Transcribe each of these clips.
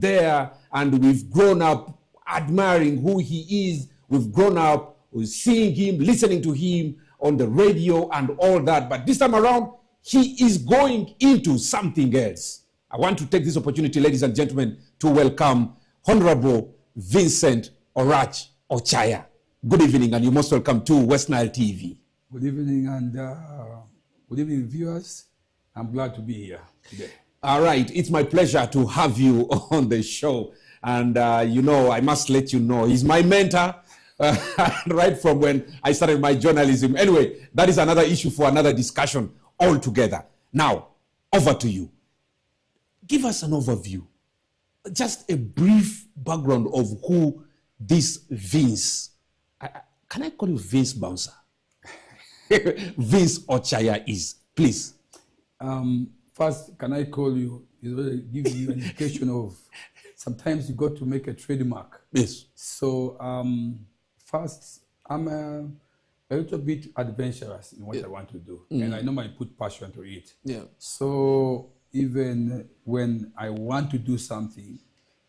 there, and we've grown up admiring who he is. We've grown up seeing him, listening to him on the radio and all that. But this time around, he is going into something else. I want to take this opportunity, ladies and gentlemen, to welcome Honorable Vincent ORACH OCAYA. Good evening, and you're most welcome to West Nile TV. Good evening, and good evening, viewers. I'm glad to be here today. All right, it's my pleasure to have you on the show. And you know, I must let you know, he's my mentor right from when I started my journalism. Anyway, that is another issue for another discussion altogether. Now, over to you. Give us an overview, just a brief background of who this Vince, can I call you Vince Bouncer? Vince OCAYA is, please. First, can I call you, give you an indication of, sometimes you got to make a trademark. Yes. So, first, I'm a little bit adventurous in what I want to do. And I normally put passion to it. Yeah. So, even when I want to do something,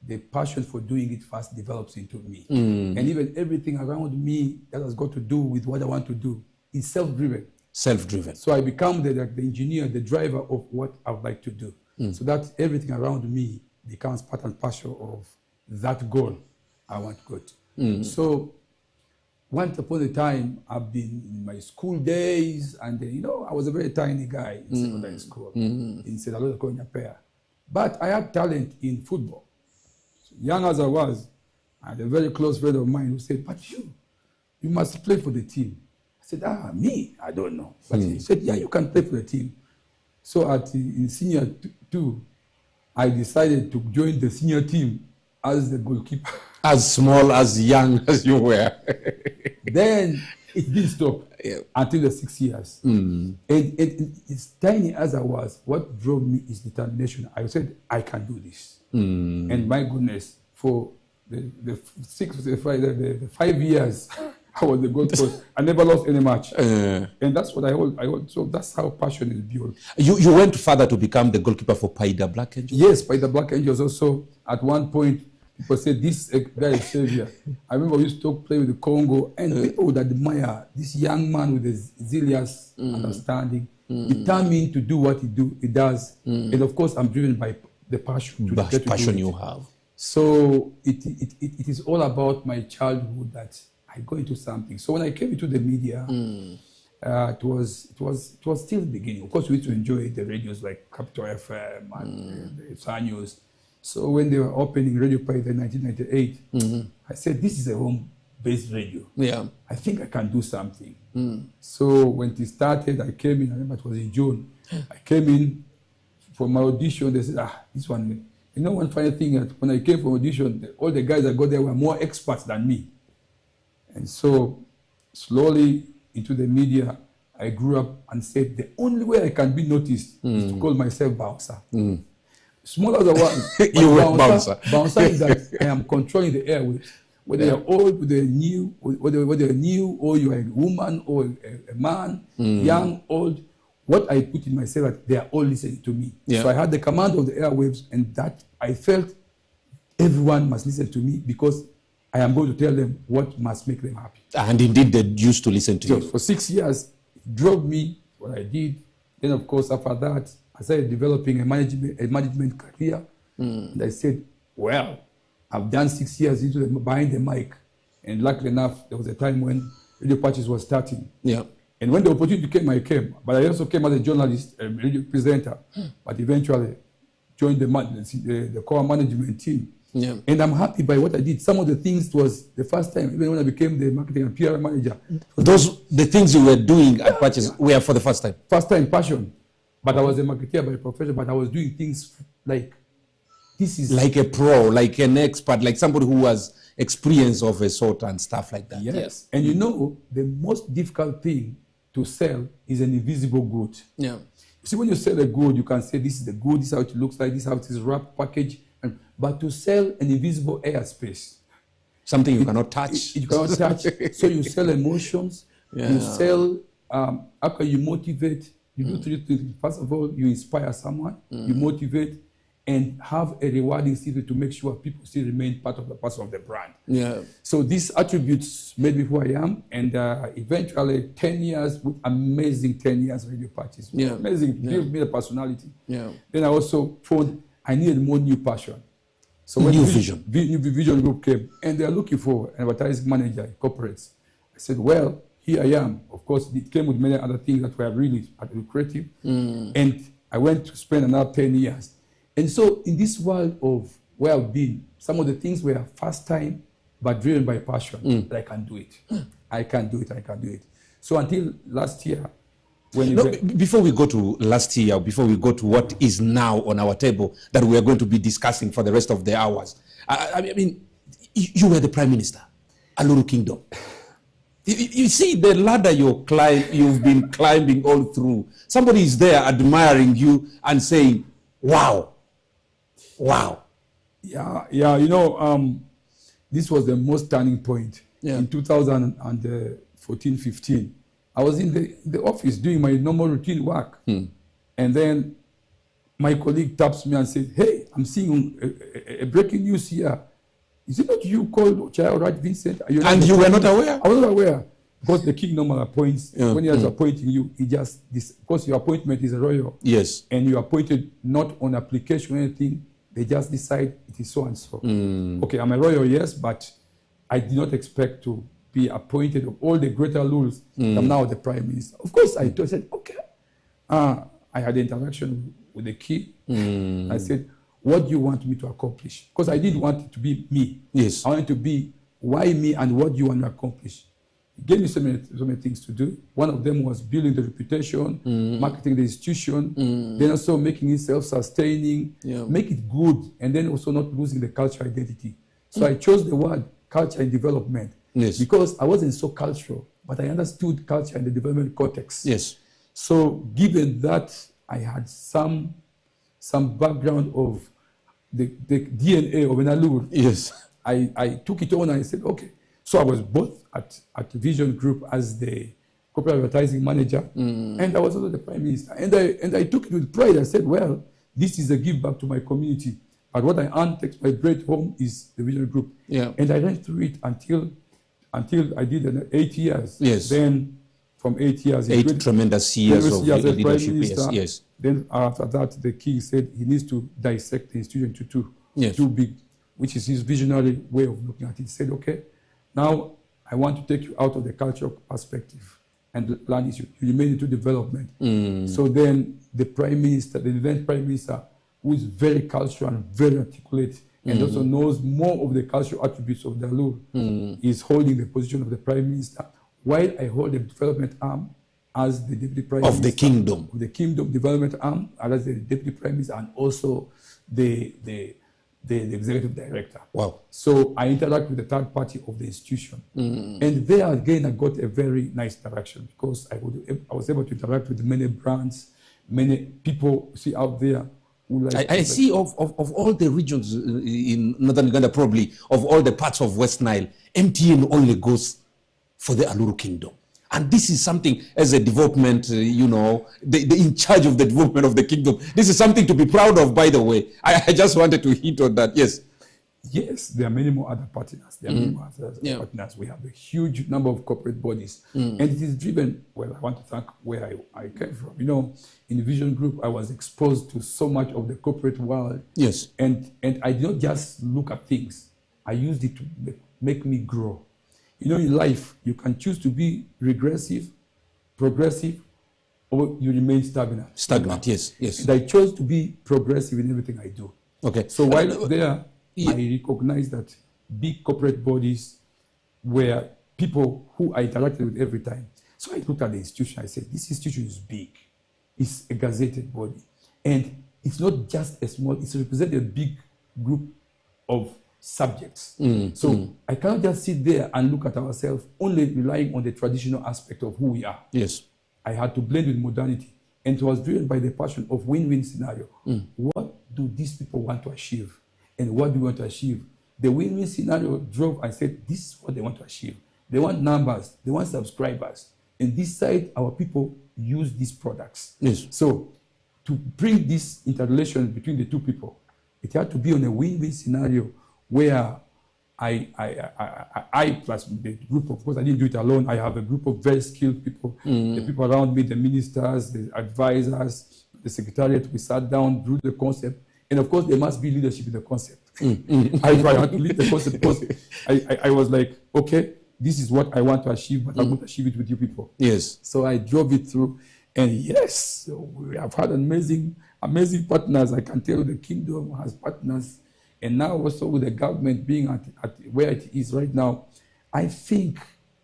the passion for doing it first develops into me. And even everything around me that has got to do with what I want to do is self-driven. Self-driven. So I become the engineer, the driver of what I would like to do. So that everything around me becomes part and parcel of that goal I want to go to. So once upon a time, I've been in my school days, and you know, I was a very tiny guy in secondary school, in Sedalo Konyapea. But I had talent in football. So young as I was, I had a very close friend of mine who said, but you must play for the team. I said, me? I don't know. But he said, yeah, you can play for the team. So in senior two, I decided to join the senior team as the goalkeeper. As small, as young as you were. Then it didn't stop until the 6 years. And as tiny as I was, what drove me is determination. I said, I can do this. And my goodness, for the 5 years, I was the goalkeeper. I never lost any match. And that's what I hold. So that's how passion is built. You went further to become the goalkeeper for Paida Black Angels? Yes, Paida Black Angels also. At one point, people said, this guy is savior. I remember we used to play with the Congo, and people would admire this young man with a zealous understanding, determined to do what he does. And of course, I'm driven by the passion. The passion you have. So it is all about my childhood that I go into something. So when I came into the media, it was still the beginning. Of course, we used to enjoy the radios like Capital FM and the Sun News. So when they were opening Radio Paida in 1998, I said, this is a home-based radio. Yeah. I think I can do something. So when it started, I came in, I remember it was in June. I came in for my audition. They said, this one. You know, one funny thing, that when I came for audition, all the guys that got there were more experts than me. And so slowly into the media, I grew up and said, the only way I can be noticed is to call myself Bouncer. Small as I was, you were Bouncer. Bouncer is that I am controlling the airwaves. Whether you're old, whether you're new, or you're a woman or a man, young, old, what I put in myself, that they are all listening to me. So I had the command of the airwaves, and that I felt everyone must listen to me because I am going to tell them what must make them happy. And indeed, they used to listen to you. For 6 years, it drove me what I did. Then, of course, after that, I started developing a management career. And I said, well, I've done 6 years behind the mic. And luckily enough, there was a time when radio patches was starting. Yeah. And when the opportunity came, I came. But I also came as a journalist, a radio presenter. But eventually joined the core management team. Yeah. And I'm happy by what I did. Some of the things was the first time, even when I became the marketing and PR manager. The things you were doing at Patches were for the first time? First time, passion. But I was a marketer by profession, but I was doing things like, this is... Like a pro, like an expert, like somebody who has experience of a sort and stuff like that. Yes. And you know, the most difficult thing to sell is an invisible good. Yeah. You see, when you sell a good, you can say, this is the good, this is how it looks like, this is how it is wrapped, packaged. But to sell an invisible airspace, something you cannot touch. You cannot touch. So you sell emotions. You sell. How can you motivate? You do three things. First of all, you inspire someone. You motivate, and have a rewarding system to make sure people still remain part of the brand. Yeah. So these attributes made me who I am, and eventually 10 years, amazing 10 years radio parties. Yeah. Amazing, Yeah. built me a personality. Yeah. Then I also found I needed more new passion. So when New New Vision Group came, and they're looking for an advertising manager in corporates, I said, well, here I am. Of course, it came with many other things that were really lucrative. And I went to spend another 10 years. And so in this world of where I've been, some of the things were first time, but driven by passion, that I can do it. I can do it. So until last year, when before we go to last year, before we go to what is now on our table that we are going to be discussing for the rest of the hours, I mean, you were the Prime Minister, Aluru Kingdom. You see the ladder you've been climbing all through. Somebody is there admiring you and saying, wow. Yeah. This was the most turning point. In 2014-15. I was in the office doing my normal routine work. And then my colleague taps me and says, hey, I'm seeing a breaking news here. Is it not you called ORACH VINCENT? And you were not aware? I was not aware. Because the king normally appoints, when he is appointing you, because your appointment is a royal. Yes. And you are appointed not on application or anything, they just decide it is so and so. Okay, I'm a royal, yes, but I did not expect to be appointed of all the greater rules. I'm now the Prime Minister. Of course, I said, okay. I had an interaction with the king. I said, what do you want me to accomplish? Because I didn't want it to be me. Yes. I wanted to be why me and what do you want to accomplish. He gave me so many things to do. One of them was building the reputation, marketing the institution, then also making it self-sustaining, make it good, and then also not losing the cultural identity. So I chose the word culture and development because I wasn't so cultural, but I understood culture and the development context. Yes. So given that I had some background of the DNA of an Alur, yes, I took it on and I said, okay. So I was both at Vision Group as the corporate advertising manager, and I was also the Prime Minister. And I took it with pride. I said, well, this is a give back to my community. But what I earn takes my bread home is the Vision Group. Yeah. And I ran through it until I did 8 years. Yes. Then from 8 years, tremendous years of leadership. Yes. Then after that, the king said he needs to dissect the institution to two big, which is his visionary way of looking at it. He said, okay, now I want to take you out of the cultural perspective and land issue. You remain into development. So then the Prime Minister, the then Prime Minister, who is very cultural and very articulate, and also knows more of the cultural attributes of the Alur, is holding the position of the Prime Minister, while I hold the development arm as the Deputy Prime Minister. Of the Kingdom. Of the Kingdom development arm, as the Deputy Prime Minister, and also the Executive Director. Wow. So I interact with the third party of the institution. And there again, I got a very nice interaction because I was able to interact with many brands, many people see out there. I see of all the regions in northern Uganda, probably of all the parts of West Nile, MTN only goes for the Aluru Kingdom. And this is something as a development, the in charge of the development of the kingdom. This is something to be proud of, by the way. I just wanted to hint on that. Yes. Yes, there are many more other partners. There are many more other partners. We have a huge number of corporate bodies. And it is driven, well, I want to thank where I came from. In the Vision Group, I was exposed to so much of the corporate world. Yes. And I did not just look at things. I used it to make me grow. In life, you can choose to be regressive, progressive, or you remain stagnant. Stagnant, yes. And I chose to be progressive in everything I do. Okay. So while there, I recognize that big corporate bodies were people who I interacted with every time. So I looked at the institution. I said, this institution is big. It's a gazetted body. And it's not just a small, it's representing a big group of subjects. So I cannot just sit there and look at ourselves only relying on the traditional aspect of who we are. Yes. I had to blend with modernity. And it was driven by the passion of win-win scenario. What do these people want to achieve? And what do we want to achieve? The win-win scenario drove, I said, this is what they want to achieve. They want numbers, they want subscribers. And this side, our people use these products. Yes. So to bring this interrelation between the two people, It had to be on a win-win scenario where I plus the group, of course, I didn't do it alone. I have a group of very skilled people, the people around me, the ministers, the advisors, the secretariat. We sat down, drew the concept, and of course, there must be leadership in the concept. I had to lead the concept because I was like, okay, this is what I want to achieve, but I'm going to achieve it with you people. Yes. So I drove it through, and yes, so we have had amazing partners. I can tell you the kingdom has partners. And now also with the government being at where it is right now, I think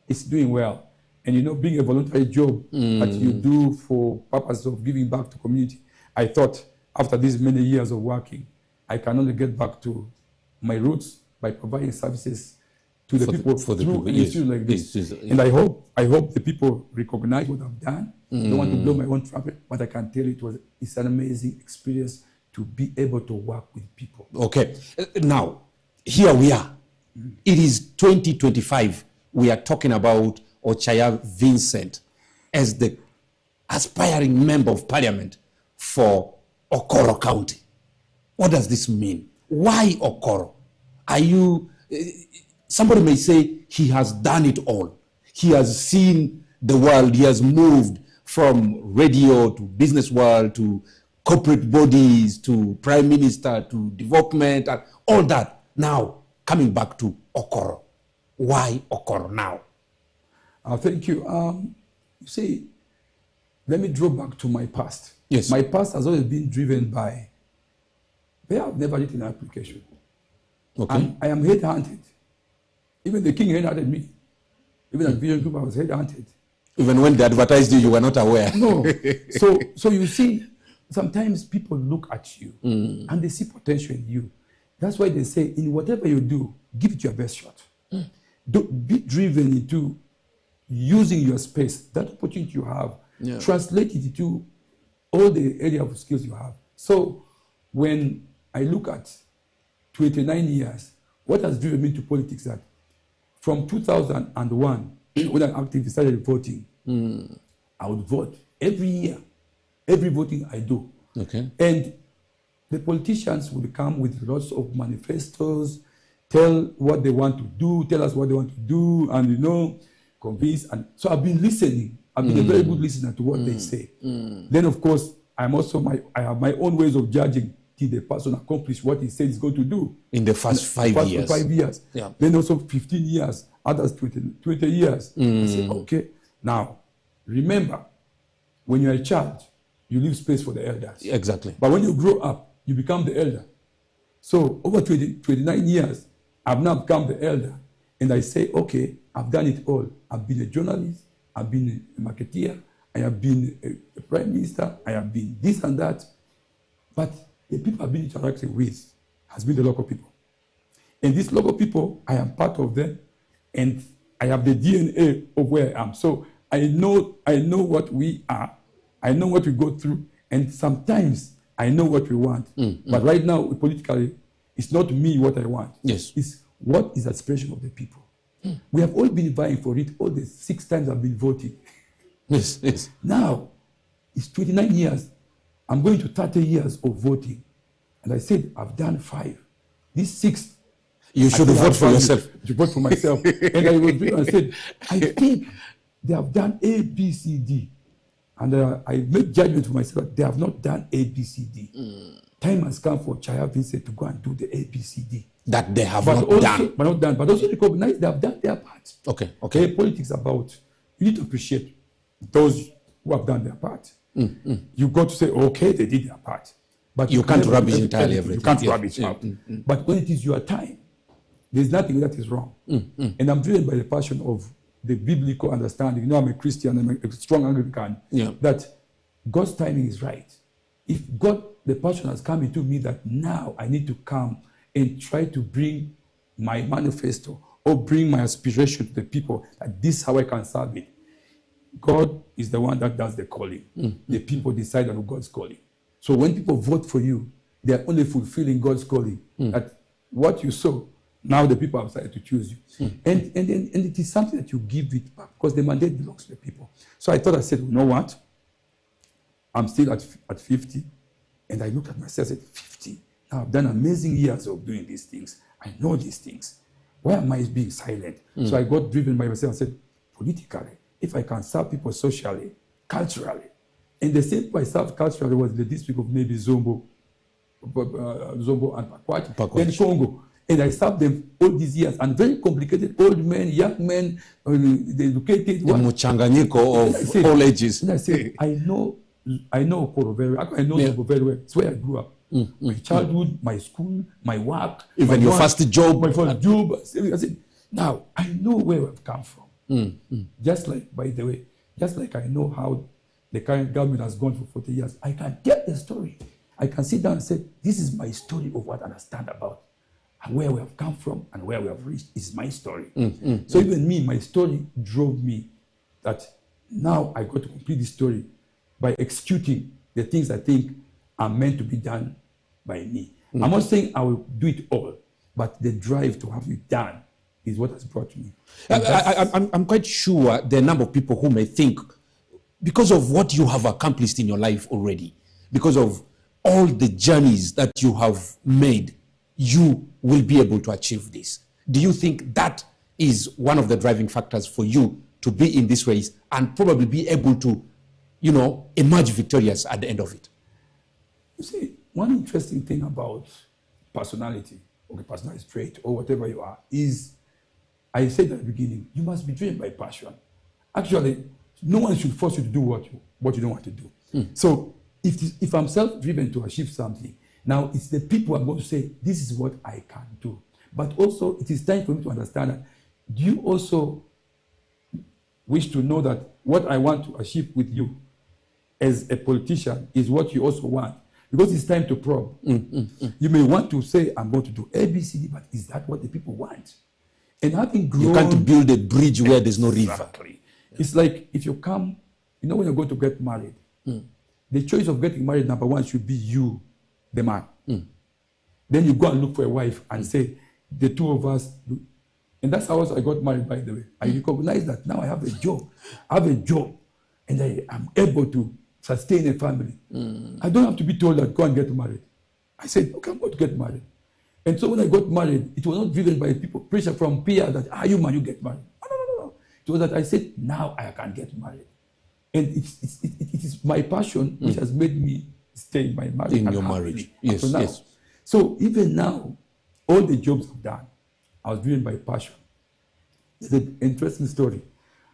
it's doing well. And you know, being a voluntary job that you do for purpose of giving back to community, I thought after these many years of working, I can only get back to my roots by providing services to the people through issues like this. And I hope the people recognize what I've done. I don't want to blow my own trumpet, but I can tell you it's an amazing experience to be able to work with people. Okay. Now, here we are. It is 2025. We are talking about OCAYA VINCENT as the aspiring member of parliament for OKORO County. What does this mean? Why OKORO? Are you... somebody may say he has done it all. He has seen the world. He has moved from radio to business world to corporate bodies, to prime minister, to development, and all that. Now, coming back to OKORO. Why OKORO now? Thank you. You see, let me draw back to my past. Yes. My past has always been driven by, I have never written an application. Okay. I am headhunted. Even the king headhunted me. Even at Vision Group, I was headhunted. Even when they advertised you, you were not aware. No. So you see, sometimes people look at you and they see potential in you. That's why they say, in whatever you do, give it your best shot. Don't be driven into using your space, that opportunity you have, translate it into all the area of skills you have. So when I look at 29 years, what has driven me to politics that from 2001, when I actively started voting, I would vote every year. Every voting I do. Okay. And the politicians would come with lots of manifestos, tell what they want to do, tell us what they want to do, and convince. And so I've been listening. I've been a very good listener to what they say. Then of course, I have my own ways of judging till the person accomplish what he said he's going to do. In the first 5 years. 5 years. Yeah. Then also 15 years, others 20 years. I say, okay, now remember, when you're a child, you leave space for the elders. Exactly. But when you grow up, you become the elder. So over 29 years, I've now become the elder. And I say, okay, I've done it all. I've been a journalist. I've been a marketeer. I have been a prime minister. I have been this and that. But the people I've been interacting with has been the local people. And these local people, I am part of them. And I have the DNA of where I am. So I know what we are. I know what we go through, and sometimes I know what we want. But right now, politically, it's not me what I want. Yes. It's what is the aspiration of the people. We have all been vying for it. All the 6 times I've been voting. Yes, yes. Now, it's 29 years. I'm going to 30 years of voting. And I said, I've done 5. This 6th, you should vote for yourself. To vote for myself. And I was and I said, I think they have done A, B, C, D. And I made judgment for myself that they have not done A, B, C, D. Time has come for OCAYA VINCENT to go and do the A, B, C, D. That they have not done. But not done. But also recognize they have done their part. Okay, okay. Politics about, you need to appreciate those who have done their part. You got to say, okay, they did their part. But you can't rubbish entirely everything. You can't rubbish out. But when it is your time, there's nothing that is wrong. And I'm driven by the passion of the biblical understanding. I'm a Christian, I'm a strong Anglican, that God's timing is right. If the passion has come into me that now I need to come and try to bring my manifesto or bring my aspiration to the people, that this is how I can serve it. God is the one that does the calling. The people decide on God's calling. So when people vote for you, they are only fulfilling God's calling. That what you sow, now the people have decided to choose you. And it is something that you give it back because the mandate belongs to the people. So I thought, I said, you know what? I'm still at 50. And I looked at myself and said, 50? Now, I've done amazing years of doing these things. I know these things. Why am I being silent? So I got driven by myself and said, politically, if I can serve people socially, culturally, and the same way I served culturally was the district of maybe Zombo and Pakwach, then Congo. And I served them all these years, and very complicated, old men, young men, the educated. The muchanganyiko of all ages. And I said, I know OKORO very well. I know Zombo very well. It's where I grew up. My childhood, my school, my work. Even your first job. My first job. I said, now, I know where we've come from. Just like, by the way, just like I know how the current government has gone for 40 years, I can get the story. I can sit down and say, this is my story of what I understand about. And where we have come from and where we have reached is my story. So even me, my story drove me that now I got to complete this story by executing the things I think are meant to be done by me. I'm not saying I will do it all, but the drive to have it done is what has brought me. I'm quite sure there are a number of people who may think, because of what you have accomplished in your life already, because of all the journeys that you have made, you will be able to achieve this. Do you think that is one of the driving factors for you to be in this race and probably be able to, emerge victorious at the end of it? You see, one interesting thing about personality, personality trait, or whatever you are, is, I said at the beginning, you must be driven by passion. Actually, no one should force you to do what you don't want to do. So if I'm self-driven to achieve something, now it's the people I'm going to say, this is what I can do. But also, it is time for me to understand that, do you also wish to know that what I want to achieve with you as a politician is what you also want? Because it's time to probe. You may want to say, I'm going to do A, B, C, D, but is that what the people want? And having grown... You can't build a bridge where there's no river. Exactly. It's like if you come, when you're going to get married, the choice of getting married, number one, should be you, the man. Then you go and look for a wife and say, the two of us do. And that's how I got married, by the way. I recognize that now I have a job. And I am able to sustain a family. I don't have to be told that go and get married. I said, okay, I'm going to get married. And so when I got married, it was not driven by people, pressure from peers that, you man, you get married. No. It was that I said, now I can get married. And it is my passion which has made me stay in my marriage. In your marriage, yes. So even now, all the jobs I've done, I was driven by passion. There's an interesting story.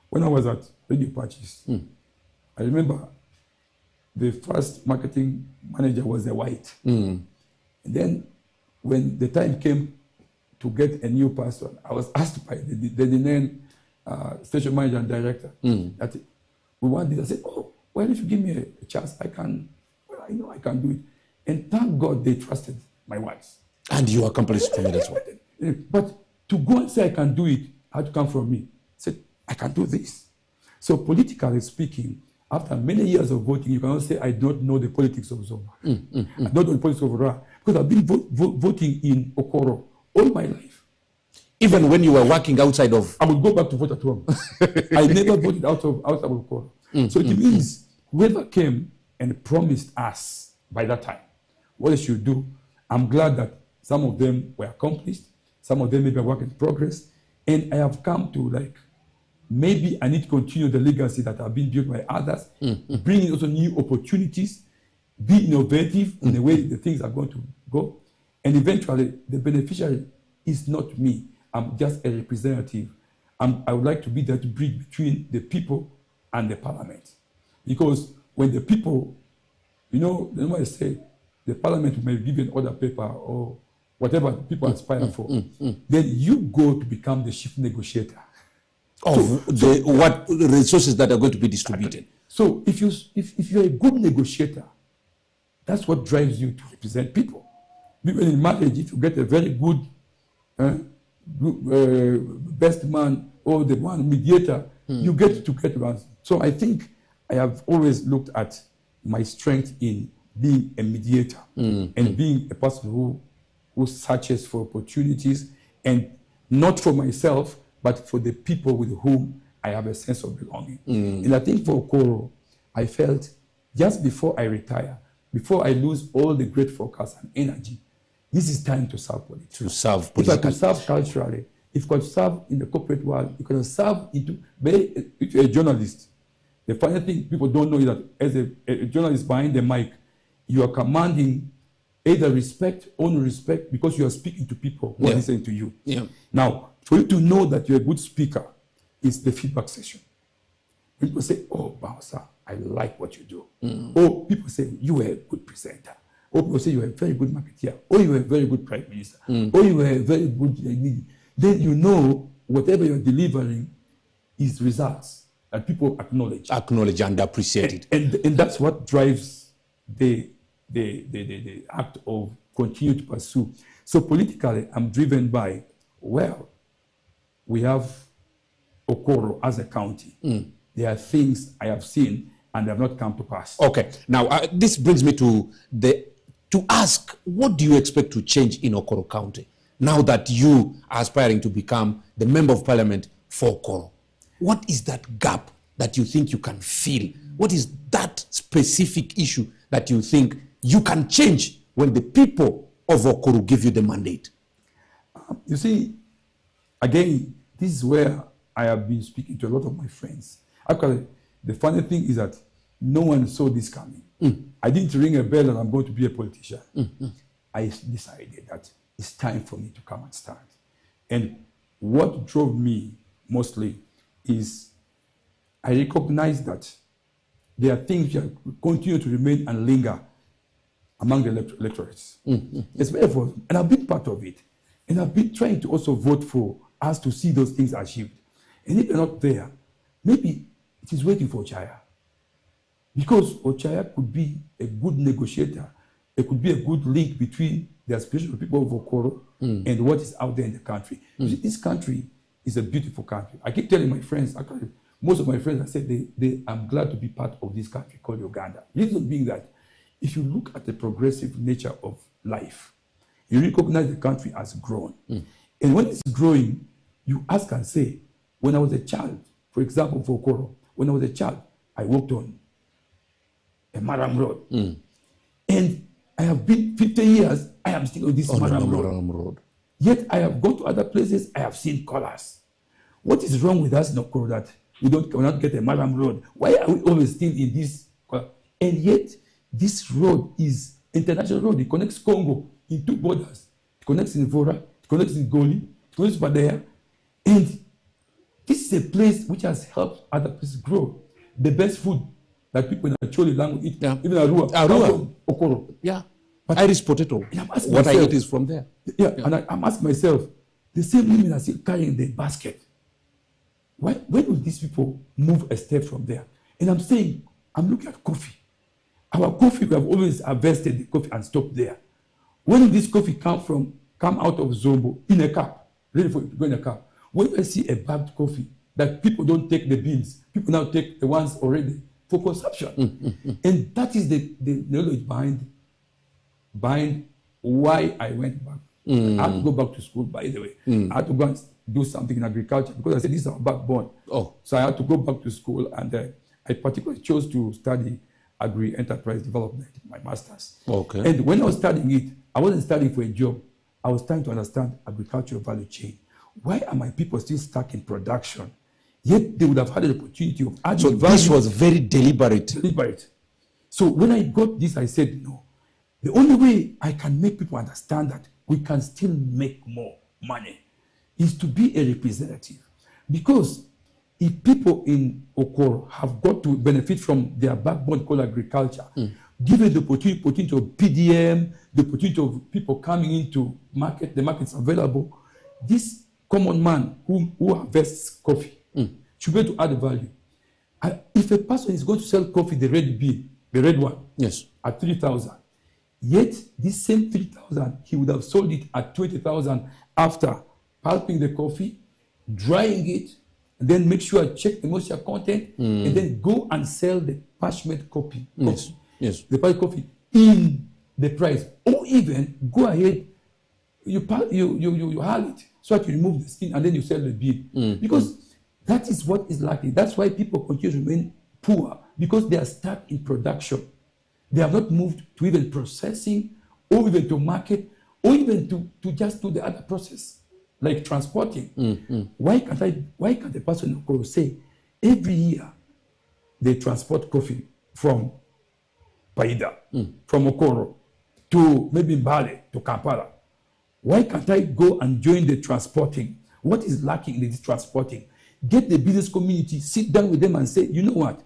When I was at Radio Patches, I remember the first marketing manager was a white. And then when the time came to get a new person, I was asked by the then station manager and director that we want this. I said, why don't you give me a chance? I know I can do it. And thank God they trusted my words. And you accomplished from it as well. But to go and say I can do it had to come from me. I said, I can do this. So politically speaking, after many years of voting, you cannot say I don't know the politics of Zomba. I don't know the politics of ORACH. Because I've been voting in OKORO all my life. Even when you were working outside of... I would go back to vote at home. I never voted outside of OKORO. So it means whoever came and promised us by that time what they should do, I'm glad that some of them were accomplished, some of them maybe are work in progress, and I have come to maybe I need to continue the legacy that have been built by others, bringing also new opportunities, be innovative in the way the things are going to go, and eventually the beneficiary is not me. I'm just a representative. I would like to be there to bridge between the people and the parliament. Because when the people, when I say the parliament may give an order paper or whatever people aspire for, then you go to become the chief negotiator. Of what resources that are going to be distributed. So if you're a good negotiator, that's what drives you to represent people. Even in marriage, if you get a very good best man or the one mediator, you get to get around. So I think I have always looked at my strength in being a mediator and being a person who searches for opportunities, and not for myself, but for the people with whom I have a sense of belonging. And I think for OKORO, I felt just before I retire, before I lose all the great focus and energy, this is time to serve politics. To serve If I political. could serve culturally, if I could serve in the corporate world, you could serve if you're a journalist. The funny thing people don't know is that as a journalist behind the mic, you are commanding either respect or no respect because you are speaking to people who are listening to you. Yeah. Now, for you to know that you're a good speaker is the feedback session. People say, oh, Bouncer, I like what you do. Or people say, you are a good presenter. Or people say, you are a very good marketeer. Or you are a very good prime minister. Or you are a very good leader. Then you know whatever you're delivering is results that people acknowledge. Acknowledge and appreciate it. And that's what drives the act of continue to pursue. So politically, I'm driven by, well, we have OKORO as a county. There are things I have seen and they have not come to pass. Okay. Now, this brings me to ask, what do you expect to change in OKORO County now that you are aspiring to become the member of parliament for OKORO? What is that gap that you think you can fill? What is that specific issue that you think you can change when the people of OKORO give you the mandate? You see, again, this is where I have been speaking to a lot of my friends. Actually, the funny thing is that no one saw this coming. I didn't ring a bell and I'm going to be a politician. I decided that it's time for me to come and stand. And what drove me mostly is I recognize that there are things that continue to remain and linger among the electorates. It's very important. And I've been part of it. And I've been trying to also vote for us to see those things achieved. And if they're not there, maybe it is waiting for OCAYA. Because OCAYA could be a good negotiator. It could be a good link between the aspirations of people of OKORO and what is out there in the country. You see, this country is a beautiful country. I keep telling my friends, actually, most of my friends, I said, I'm glad to be part of this country called Uganda. Reason being that if you look at the progressive nature of life, you recognize the country has grown. And when it's growing, you ask and say, when I was a child, for example, for OKORO, when I was a child, I walked on a Maram Road. And I have been 50 years, I am still on this Maram Road. Yet I have gone to other places, I have seen colors. What is wrong with us in OKORO that we cannot get a Maram Road? Why are we always still in this color? And yet, this road is international road. It connects Congo in two borders. It connects in Vora, it connects in Goli, it connects Badea. And this is a place which has helped other places grow. The best food that people in Acholi language eat, even Arua. OKORO. Yeah. But Irish potato. What I eat is from there. And I'm asking myself, the same women are still carrying the basket. When will these people move a step from there? And I'm saying, I'm looking at coffee. Our coffee, we have always harvested the coffee and stopped there. When will this coffee come out of Zombo in a cup, ready for it to go in a cup? When I see a bagged coffee, that people don't take the beans, people now take the ones already for consumption. And that is the knowledge behind why I went back. I had to go back to school, by the way. I had to go and do something in agriculture because I said this is our backbone. So I had to go back to school, and I particularly chose to study agri-enterprise development, my master's. And when I was studying it, I wasn't studying for a job. I was trying to understand agricultural value chain. Why are my people still stuck in production? Yet they would have had an opportunity of adding. So this was very deliberate. So when I got this, I said, no. The only way I can make people understand that we can still make more money is to be a representative. Because if people in OKORO have got to benefit from their backbone called agriculture, given the opportunity of PDM, the opportunity of people coming into market, the market's available, this common man who harvests coffee should be able to add value. If a person is going to sell coffee, the red bean, the red one, at 3,000, yet this same 3,000, he would have sold it at 20,000 after pulping the coffee, drying it, and then make sure I check the moisture content, and then go and sell the parchment coffee. The parchment coffee in the price, or even go ahead, you hull it so that you remove the skin and then you sell the bean. Because that is what is likely. That's why people continue to remain poor, because they are stuck in production. They have not moved to even processing or even to market or even to just do the other process, like transporting. Why can't the person in OKORO say every year they transport coffee from Paida, from OKORO to maybe Mbale, to Kampala? Why can't I go and join the transporting? What is lacking in this transporting? Get the business community, sit down with them and say, you know what?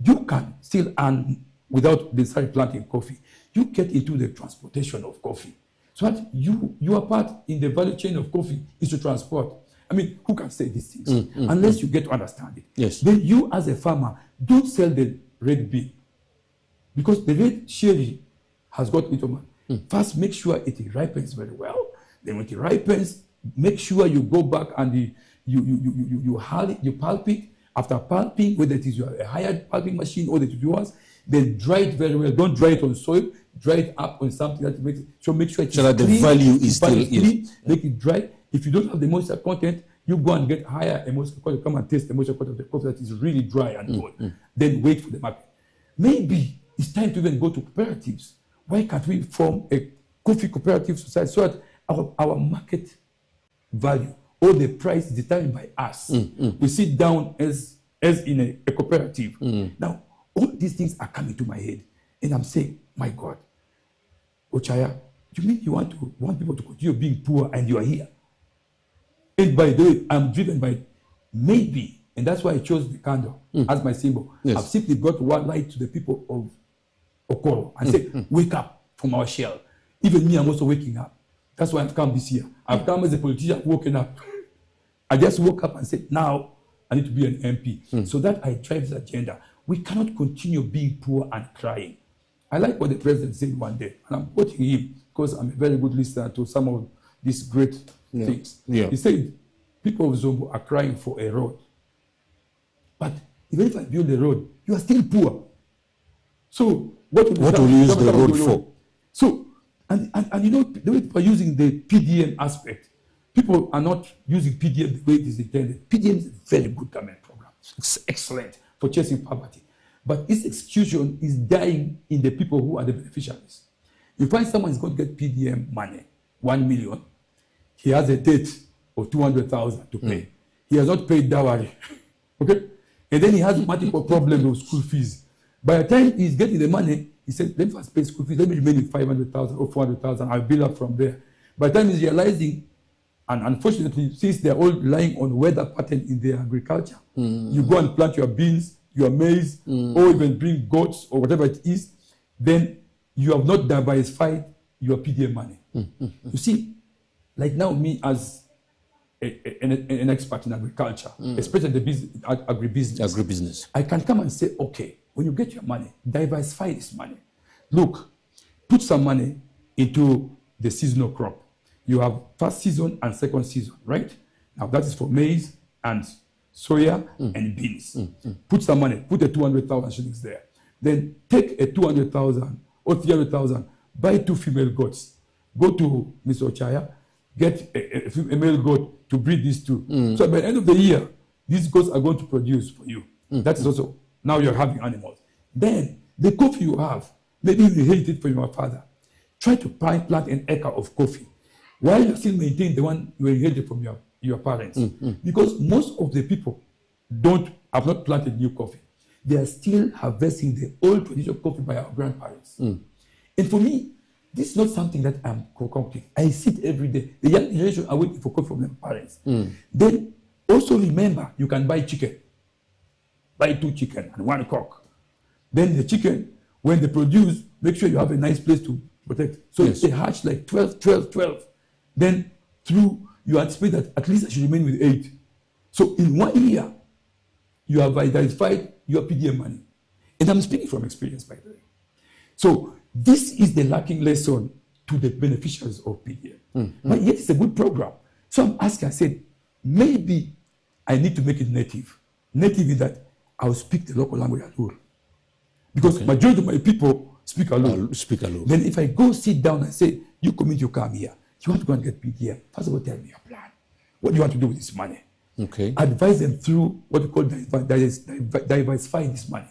You can still earn without they start planting coffee. You get into the transportation of coffee. So that your part in the value chain of coffee is to transport. I mean, who can say these things? Unless you get to understand it. Yes. Then you as a farmer, don't sell the red bean. Because the red sherry has got little man. First, make sure it ripens very well. Then when it ripens, make sure you go back and you pulp it. After pulping, whether it is a hired pulping machine or that it is yours, then dry it very well. Don't dry it on soil. Dry it up on something that makes it. So make sure it's so that the value is still clean. Make it dry. If you don't have the moisture content, you go and get higher moisture content. Come and taste the moisture content of the coffee that is really dry and good. Then wait for the market. Maybe it's time to even go to cooperatives. Why can't we form a coffee cooperative society so that our market value or the price is determined by us? We sit down as in a cooperative. Now, all these things are coming to my head, and I'm saying, my God, OCAYA, you mean you want people to continue being poor and you are here? And by the way, I'm driven by maybe, and that's why I chose the candle as my symbol. Yes. I've simply brought one light to the people of OKORO and say, wake up from our shell. Even me, I'm also waking up. That's why I've come this year. I've come as a politician, woken up. I just woke up and said, now I need to be an MP. So that I drive this agenda. We cannot continue being poor and crying. I like what the president said one day, and I'm quoting him because I'm a very good listener to some of these great things. Yeah. He said, people of Zombo are crying for a road. But even if I build a road, you are still poor. So what will you use the road for? So, and you know, the way people are using the PDM aspect, people are not using PDM the way it is intended. PDM is a very good government program. It's excellent for chasing poverty. But its execution is dying in the people who are the beneficiaries. You find someone is going to get PDM money, 1 million. He has a debt of 200,000 to pay. He has not paid dowry. Okay? And then he has multiple problems with school fees. By the time he's getting the money, he says, let me first pay school fees. Let me remain with 500,000 or 400,000. I'll build up from there. By the time he's realizing, and unfortunately, since they're all relying on weather pattern in their agriculture, you go and plant your beans, your maize, or even bring goats or whatever it is, then you have not diversified your PDM money. You see, like now me as an expert in agriculture, especially the agribusiness, I can come and say, okay, when you get your money, diversify this money. Look, put some money into the seasonal crop. You have first season and second season, right? Now that is for maize and soya and beans. Put some money, put the 200,000 shillings there. Then take a 200,000 or 300,000, buy 2 female goats. Go to Mr. OCAYA, get a male goat to breed these 2. So by the end of the year, these goats are going to produce for you. That is also, now you're having animals. Then the coffee you have, maybe you inherited from your father. Try to plant an acre of coffee while you still maintain the one you inherited from your parents. Because most of the people have not planted new coffee. They are still harvesting the old traditional coffee by our grandparents. And for me, this is not something that I'm concocting. I sit every day. The young generation are waiting for coffee from their parents. Then also remember, you can buy chicken. Buy 2 chicken and 1 cock. Then the chicken, when they produce, make sure you have a nice place to protect. So if they hatch like 12, then through, you anticipate that at least I should remain with 8. So in 1 year, you have identified your PDM money. And I'm speaking from experience, by the way. So this is the lacking lesson to the beneficiaries of PDM. But yet it's a good program. So I'm asking, I said, maybe I need to make it native. Native is that I'll speak the local language Alur. Because majority of my people speak Alur. Then if I go sit down and say, you community, you come here, you want to go and get PDM, first of all, tell me your plan. What do you want to do with this money? Advise them through what we call diversifying this money.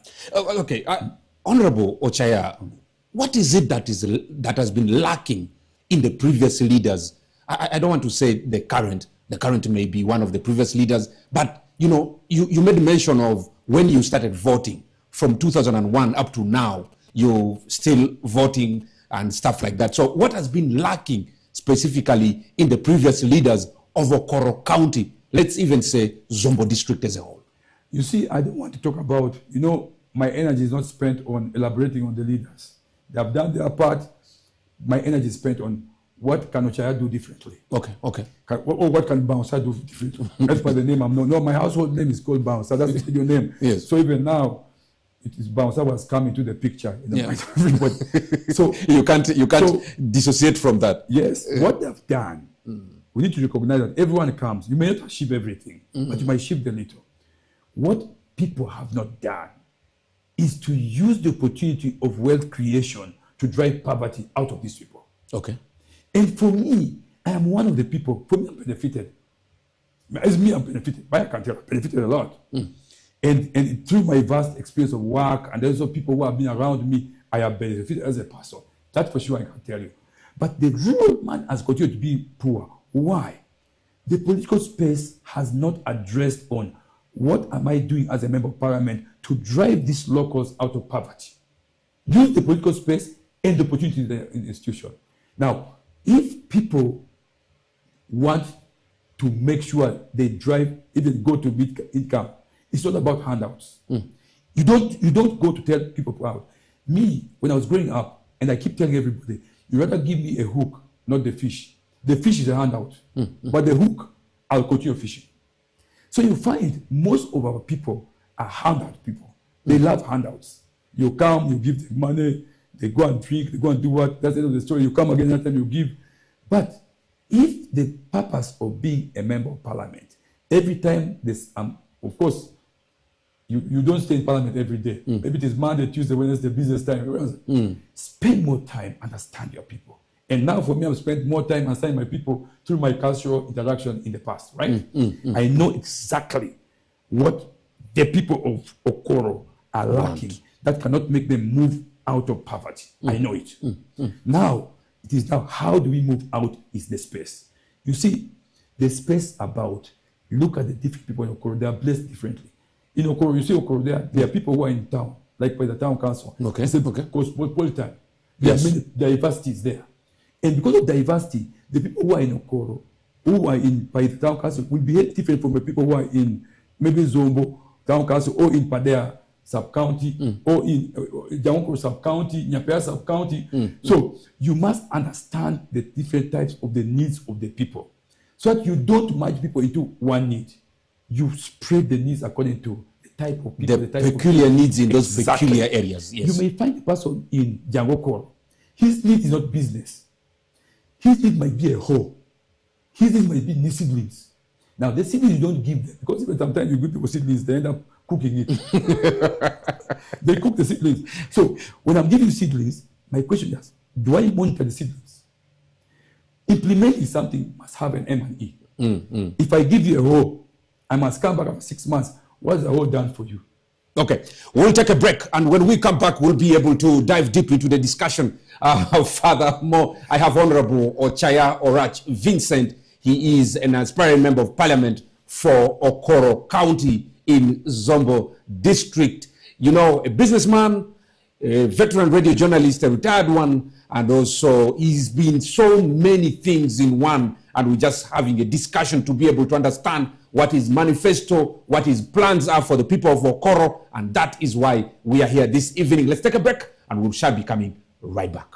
Honorable OCAYA, what is it that has been lacking in the previous leaders? I don't want to say the current may be one of the previous leaders, but you know, you made mention of when you started voting from 2001 up to now, you're still voting and stuff like that. So what has been lacking specifically in the previous leaders of OKORO County, let's even say Zombo District as a whole? You see, I don't want to talk about, you know, my energy is not spent on elaborating on the leaders. They have done their part. My energy is spent on what can OCAYA do differently. Okay. What can Bouncer do differently? That's by the name I'm known. No, my household name is called Bouncer. That's your name. Yes. So even now, it is Bouncer was coming to the picture. You know, yeah. So you can't dissociate from that. Yes. What they've done, we need to recognize that everyone comes. You may not achieve everything, but you might achieve the little. What people have not done is to use the opportunity of wealth creation to drive poverty out of these people. Okay. And for me, I am one of the people. For me, I'm benefited. As me, I'm benefited. But I can tell, I benefited a lot. And through my vast experience of work and also people who have been around me, I have benefited as a person. That for sure I can tell you. But the rural man has continued to be poor. Why? The political space has not addressed on what am I doing as a member of parliament to drive these locals out of poverty. Use the political space and the opportunity in the institution. Now, if people want to make sure they drive, even go to mid-income, it's not about handouts. You don't go to tell people out. Me, when I was growing up, and I keep telling everybody, you rather give me a hook, not the fish. The fish is a handout, but the hook, I'll continue fishing. So you find most of our people are handout people. They love handouts. You come, you give them money, they go and drink, they go and do what? That's the end of the story. You come again, that time you give. But if the purpose of being a member of parliament, every time this, of course, you don't stay in parliament every day. Maybe it is Monday, Tuesday, Wednesday, business time. Spend more time, understand your people. And now for me, I've spent more time understanding my people through my cultural interaction in the past, right? I know exactly what the people of OKORO are lacking that cannot make them move out of poverty. I know it. Now, it is now how do we move out is the space. You see, the space about, look at the different people in OKORO, they are blessed differently. In OKORO, you see OKORO, there are people who are in town, like by the town council. Okay. It's a cosmopolitan. There are many diversities there. And because of diversity, the people who are in OKORO, who are in by the town council, will be different from the people who are in maybe Zombo town council or in Padea sub-county or in Jankoro sub-county, Nyapea sub-county. So you must understand the different types of the needs of the people so that you don't merge people into one need. You spread the needs according to the type of people, the type peculiar of needs in those peculiar areas. Yes. You may find a person in Jangokoro. His need is not business. His need might be a hoe. His need might be seedlings. Now, the seedlings you don't give them because even sometimes you give people seedlings, they end up cooking it. They cook the seedlings. So when I'm giving you seedlings, my question is, do I monitor the seedlings? Implementing something must have an M&E. If I give you a hoe, I must come back after 6 months. What's the hoe done for you? Okay, we'll take a break, and when we come back, we'll be able to dive deep into the discussion. Furthermore, I have Honorable OCAYA ORACH VINCENT. He is an aspiring member of parliament for OKORO County in Zombo District. You know, a businessman, a veteran radio journalist, a retired one, and also he's been so many things in one, and we're just having a discussion to be able to understand what his manifesto, what his plans are for the people of OKORO, and that is why we are here this evening. Let's take a break, and we shall be coming right back.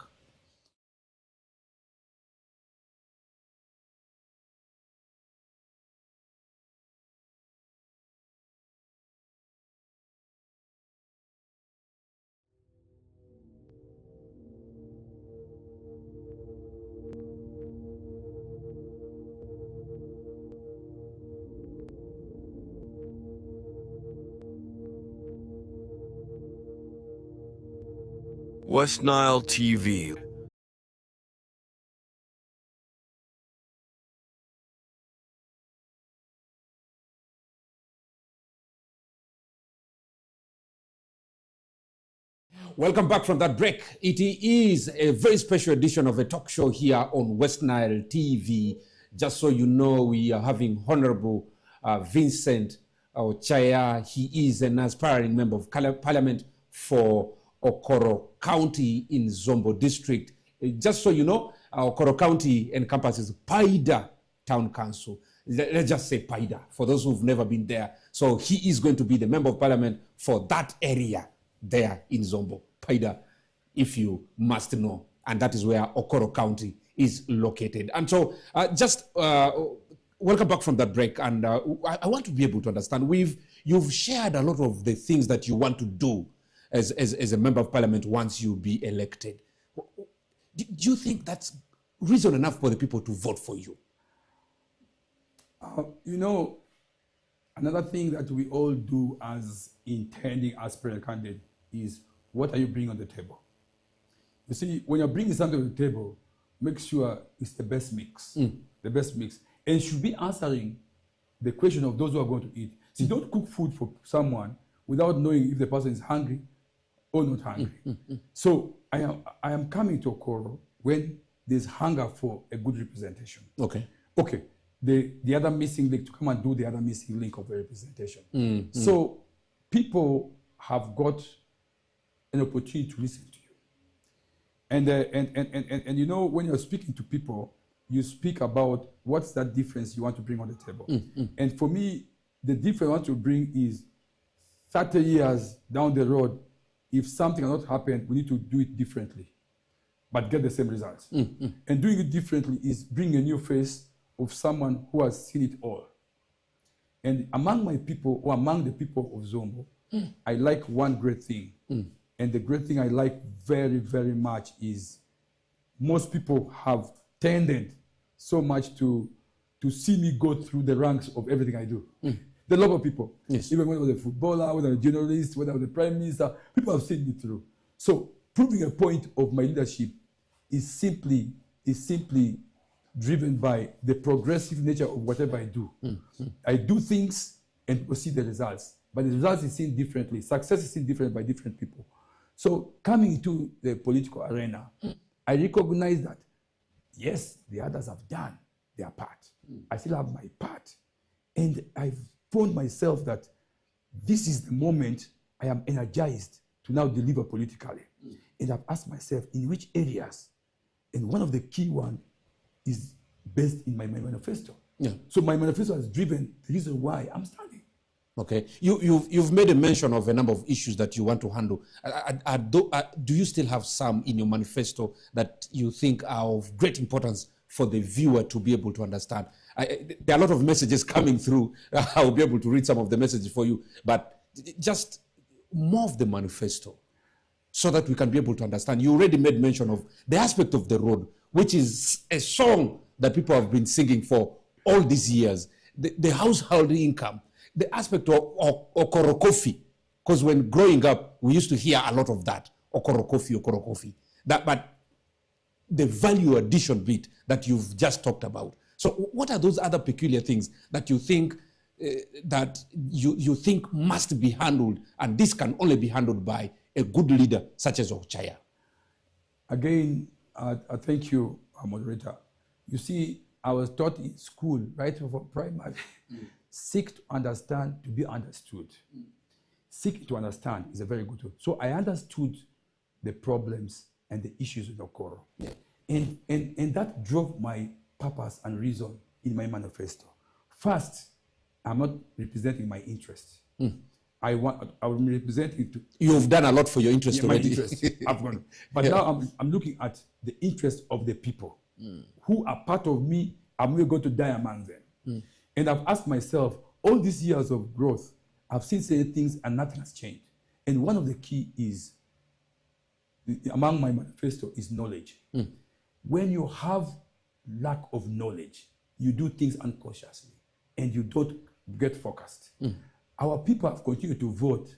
West Nile TV. Welcome back from that break. It is a very special edition of a talk show here on West Nile TV. Just so you know, we are having Honorable Vincent OCAYA. He is an aspiring member of Parliament for OKORO County in Zombo District. Just so you know, OKORO County encompasses Paida Town Council. Let's just say Paida, for those who've never been there. So he is going to be the member of Parliament for that area there in Zombo, Paida, if you must know. And that is where OKORO County is located. And so welcome back from that break. And I want to be able to understand, you've shared a lot of the things that you want to do as a member of Parliament once you be elected. Do you think that's reason enough for the people to vote for you? Another thing that we all do as intending aspirant candidate is, what are you bringing on the table? You see, when you're bringing something on the table, make sure it's the best mix. The best mix. And should be answering the question of those who are going to eat. See, don't cook food for someone without knowing if the person is hungry or not hungry. So I am coming to OKORO when there's hunger for a good representation. Okay. The other missing link, to come and do the other missing link of the representation. So people have got an opportunity to listen to you. And you know, when you're speaking to people, you speak about what's that difference you want to bring on the table. And for me, the difference I want to bring is 30 years down the road, if something has not happened, we need to do it differently, but get the same results. And doing it differently is bring a new face of someone who has seen it all. And among my people, or among the people of Zombo, I like one great thing. And the great thing I like very, very much is most people have tended so much to see me go through the ranks of everything I do. The lot of people, even when I was a footballer, whether I was a journalist, whether I was a prime minister, people have seen me through. So proving a point of my leadership is simply driven by the progressive nature of whatever I do. I do things and we see the results, but the results is seen differently. Success is seen differently by different people. So coming into the political arena, I recognize that, yes, the others have done their part. I still have my part. And I've found myself that this is the moment I am energized to now deliver politically. And I've asked myself, in which areas? And one of the key ones is based in my manifesto. So my manifesto has driven the reason why I'm standing. Okay, you've made a mention of a number of issues that you want to handle. Do you still have some in your manifesto that you think are of great importance for the viewer to be able to understand? There are a lot of messages coming through. I'll be able to read some of the messages for you, but just more of the manifesto so that we can be able to understand. You already made mention of the aspect of the road, which is a song that people have been singing for all these years. The household income, the aspect of OKORO coffee, because when growing up, we used to hear a lot of that, OKORO coffee. But the value addition bit that you've just talked about. So what are those other peculiar things that you think you think must be handled, and this can only be handled by a good leader such as OCAYA? Again, I thank you, moderator. You see, I was taught in school, right from primary, seek to understand, to be understood. Seek to understand is a very good word. So I understood the problems and the issues with OKORO. And that drove my purpose and reason in my manifesto. First, I'm not representing my interests. I'm representing to... You've done a lot for your interest already. My interest, I've gone. But now I'm looking at the interest of the people who are part of me. I'm really going to die among them. And I've asked myself, all these years of growth, I've seen certain things and nothing has changed. And one of the key is, among my manifesto, is knowledge. When you have lack of knowledge, you do things unconsciously and you don't get focused. Our people have continued to vote,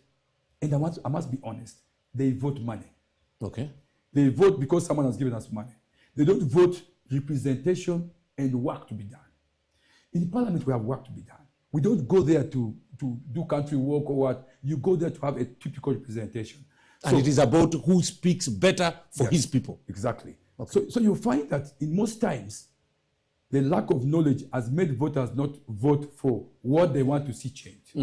and I must be honest, they vote money. Okay. They vote because someone has given us money. They don't vote representation and work to be done. In Parliament, we have work to be done. We don't go there to do country work or what. You go there to have a typical representation. And it is about who speaks better for his people. Exactly. Okay. So you find that in most times, the lack of knowledge has made voters not vote for what they want to see change.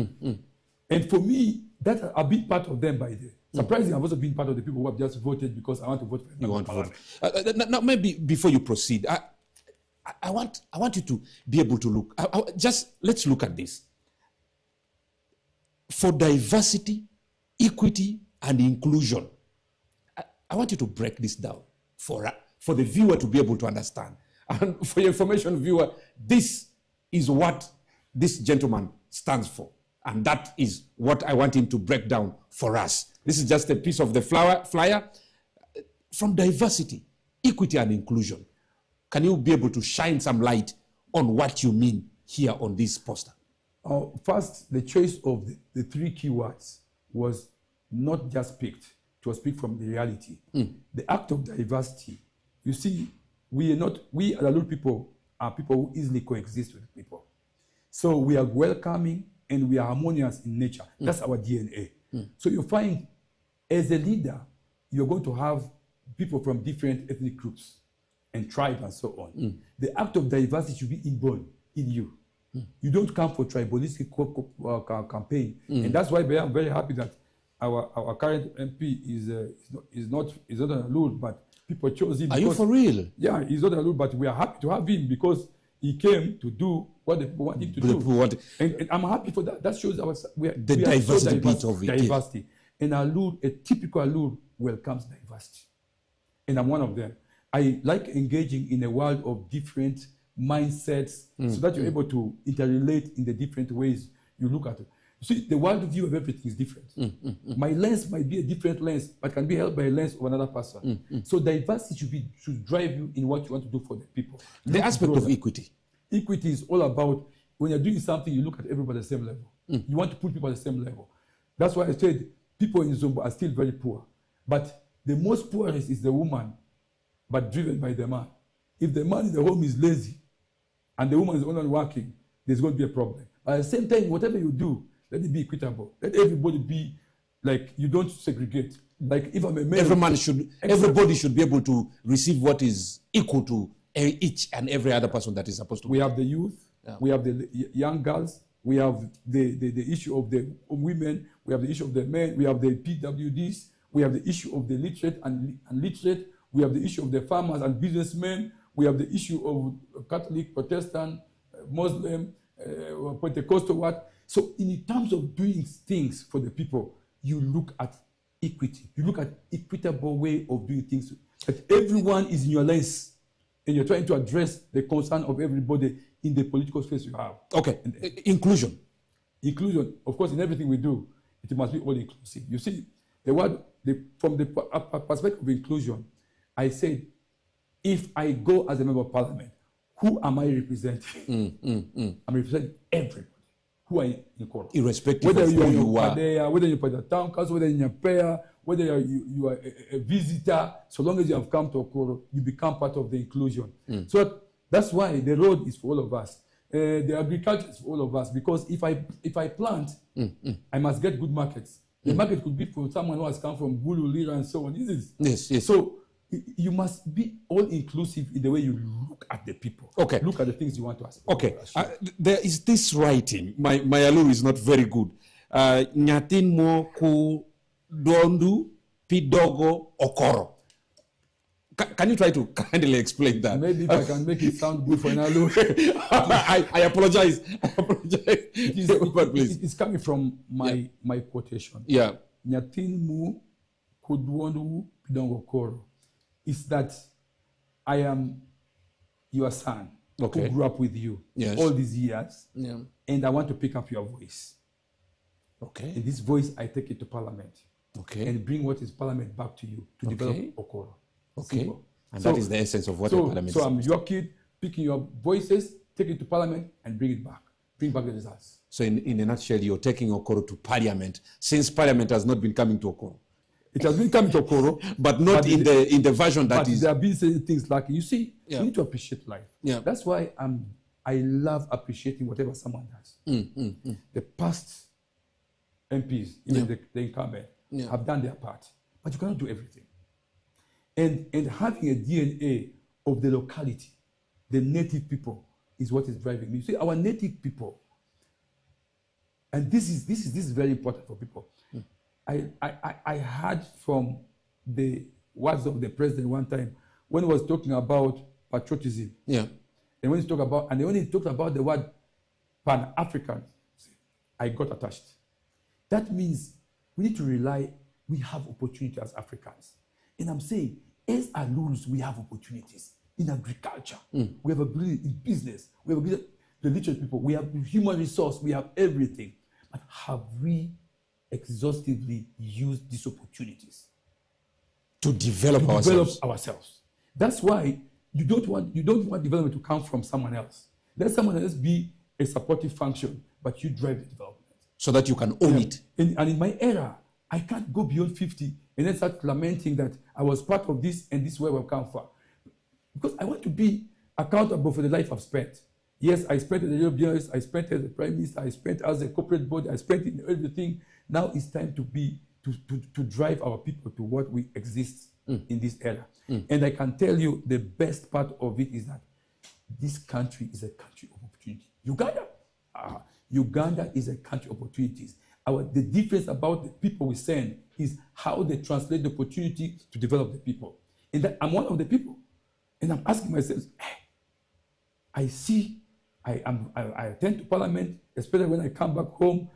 And for me, that I've been part of them by the surprisingly, I've also been part of the people who have just voted because I want to vote for them. You want to vote. Now, maybe before you proceed, I want you to be able to look. Let's look at this. For diversity, equity, and inclusion, I want you to break this down for the viewer to be able to understand. And for your information, viewer, this is what this gentleman stands for. And that is what I want him to break down for us. This is just a piece of the flyer. From diversity, equity, and inclusion, can you be able to shine some light on what you mean here on this poster? First, the choice of the three keywords was not just picked. It was picked from the reality. The act of diversity. You see, we as Alur people are people who easily coexist with people. So we are welcoming and we are harmonious in nature. That's our DNA. So you find, as a leader, you're going to have people from different ethnic groups and tribes and so on. The act of diversity should be inborn in you. You don't come for tribalistic campaign. And that's why I'm very happy that our current MP is not an Alur, but people chose him. Are you for real? Yeah, he's not an Alur, but we are happy to have him because he came to do what the people want him to do. And I'm happy for that. That shows we are diversity part of it. Diversity. And Alur, a typical Alur, welcomes diversity. And I'm one of them. I like engaging in a world of different mindsets so that you're able to interrelate in the different ways you look at it. You see, the world view of everything is different. My lens might be a different lens, but can be held by a lens of another person. So diversity should drive you in what you want to do for the people. The aspect of equity. Equity is all about when you're doing something, you look at everybody at the same level. You want to put people at the same level. That's why I said people in Zombo are still very poor. But the most poorest is the woman, but driven by the man. If the man in the home is lazy and the woman is only working, there's going to be a problem. But at the same time, whatever you do, let it be equitable. Let everybody be like, you don't segregate. Like if I'm a male, everybody should be able to receive what is equal to each and every other person that is supposed to. We have the youth, we have the young girls, we have the issue of the women, we have the issue of the men, we have the PWDs, we have the issue of the literate and illiterate, we have the issue of the farmers and businessmen, we have the issue of Catholic, Protestant, Muslim, Pentecostal, what. So in terms of doing things for the people, you look at equity. You look at equitable way of doing things. That everyone is in your lens, and you're trying to address the concern of everybody in the political space you have. Okay, inclusion. Inclusion, of course, in everything we do, it must be all inclusive. You see, from the perspective of inclusion, I said, if I go as a member of parliament, who am I representing? I'm representing everybody who are in OKORO. Irrespective of who you are. Whether you're part of the town council, whether you're a payer, whether you are a visitor, so long as you have come to OKORO, you become part of the inclusion. So that's why the road is for all of us. The agriculture is for all of us, because if I plant, I must get good markets. The market could be for someone who has come from Gulu, Lira, and so on. Yes. So you must be all inclusive in the way you look at the people. Okay. Look at the things you want to ask. Okay. There is this writing. My Alur is not very good. Nyatin mo ku dondu pidogo okoro. Can you try to kindly explain that? Maybe if I can make it sound good for an Alur. I apologize. It's coming from my quotation. Yeah. Nyatin mo ku dondu pidogo okoro. Is that I am your son who grew up with you all these years, and I want to pick up your voice. Okay. And this voice, I take it to parliament. Okay. And bring what is parliament back to you to develop OKORO. Okay. Simple. And that is the essence of what the parliament is. So I'm your kid, picking your voices, take it to parliament, and bring it back. Bring back the results. So in a nutshell, you're taking OKORO to parliament, since parliament has not been coming to OKORO. It has been coming to OKORO, but not in the version that is. There have been certain things like, you see, you need to appreciate life. Yeah. That's why I love appreciating whatever someone does. The past MPs, even the incumbent, have done their part. but you cannot do everything. And having a DNA of the locality, the native people, is what is driving me. You see, our native people, and this is very important for people. I heard from the words of the president one time when he was talking about patriotism. Yeah. And when he talked about the word Pan-African, I got attached. That means we need to rely, we have opportunity as Africans. And I'm saying, as Alus, we have opportunities in agriculture. We have ability in business. We have ability, the literate people. We have human resource. We have everything. But have we exhaustively used these opportunities To develop ourselves? That's why you don't want development to come from someone else. Let someone else be a supportive function, but you drive the development. So that you can own it. And in my era, I can't go beyond 50 and then start lamenting that I was part of this and this is where we've come from. Because I want to be accountable for the life I've spent. Yes, I spent as a European, I spent as a prime minister, I spent as a corporate board, I spent in everything. Now it's time to drive our people to what we exist in this era. And I can tell you the best part of it is that this country is a country of opportunity. Uganda is a country of opportunities. The difference about the people we send is how they translate the opportunity to develop the people. And that I'm one of the people. And I'm asking myself, I attend to parliament, especially when I come back home.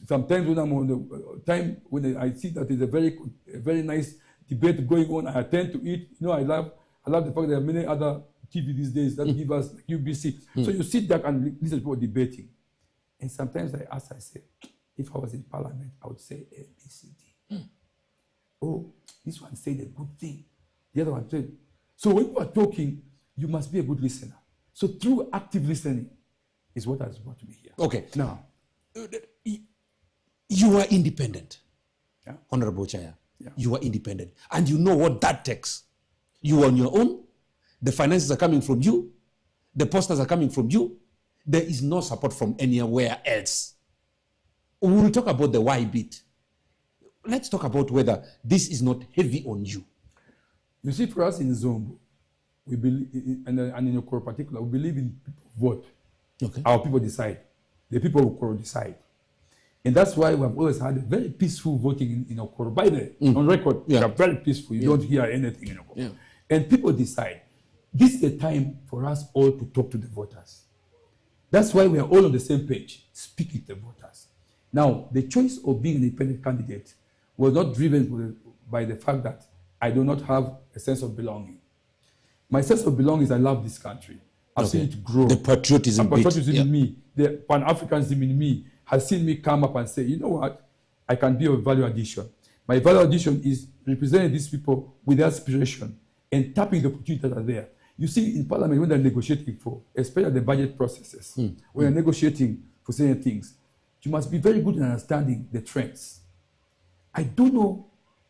Sometimes when I'm on the time, when I see that there's a very nice debate going on, I attend to it. You know, I love the fact there are many other TV these days that give us like UBC. So you sit back and listen to people debating. And sometimes I say, if I was in parliament, I would say A, B, C, D. Oh, this one said a good thing. The other one said. So when you are talking, you must be a good listener. So through active listening is what has brought me here. Okay. Now, you are independent, yeah. Honorable Chaya. Yeah. You are independent. And you know what that takes. You are on your own. The finances are coming from you. The posters are coming from you. There is no support from anywhere else. We will talk about the why bit. Let's talk about whether this is not heavy on you. You see, for us in Zombo, we believe, and in OKORO particular, we believe in people vote. Okay. Our people decide. The people of OKORO decide. And that's why we have always had a very peaceful voting in OKORO. By the on record, we are very peaceful. You don't hear anything in OKORO. Yeah. And people decide. This is the time for us all to talk to the voters. That's why we are all on the same page, speaking to the voters. Now, the choice of being an independent candidate was not driven by the fact that I do not have a sense of belonging. My sense of belonging is I love this country. I've seen it grow. The patriotism in me, the Pan-Africanism in me has seen me come up and say, you know what, I can be of value addition. My value addition is representing these people with aspiration and tapping the opportunities that are there. You see, in Parliament, when they're negotiating for, especially the budget processes, when they're negotiating for certain things, you must be very good in understanding the trends. I don't know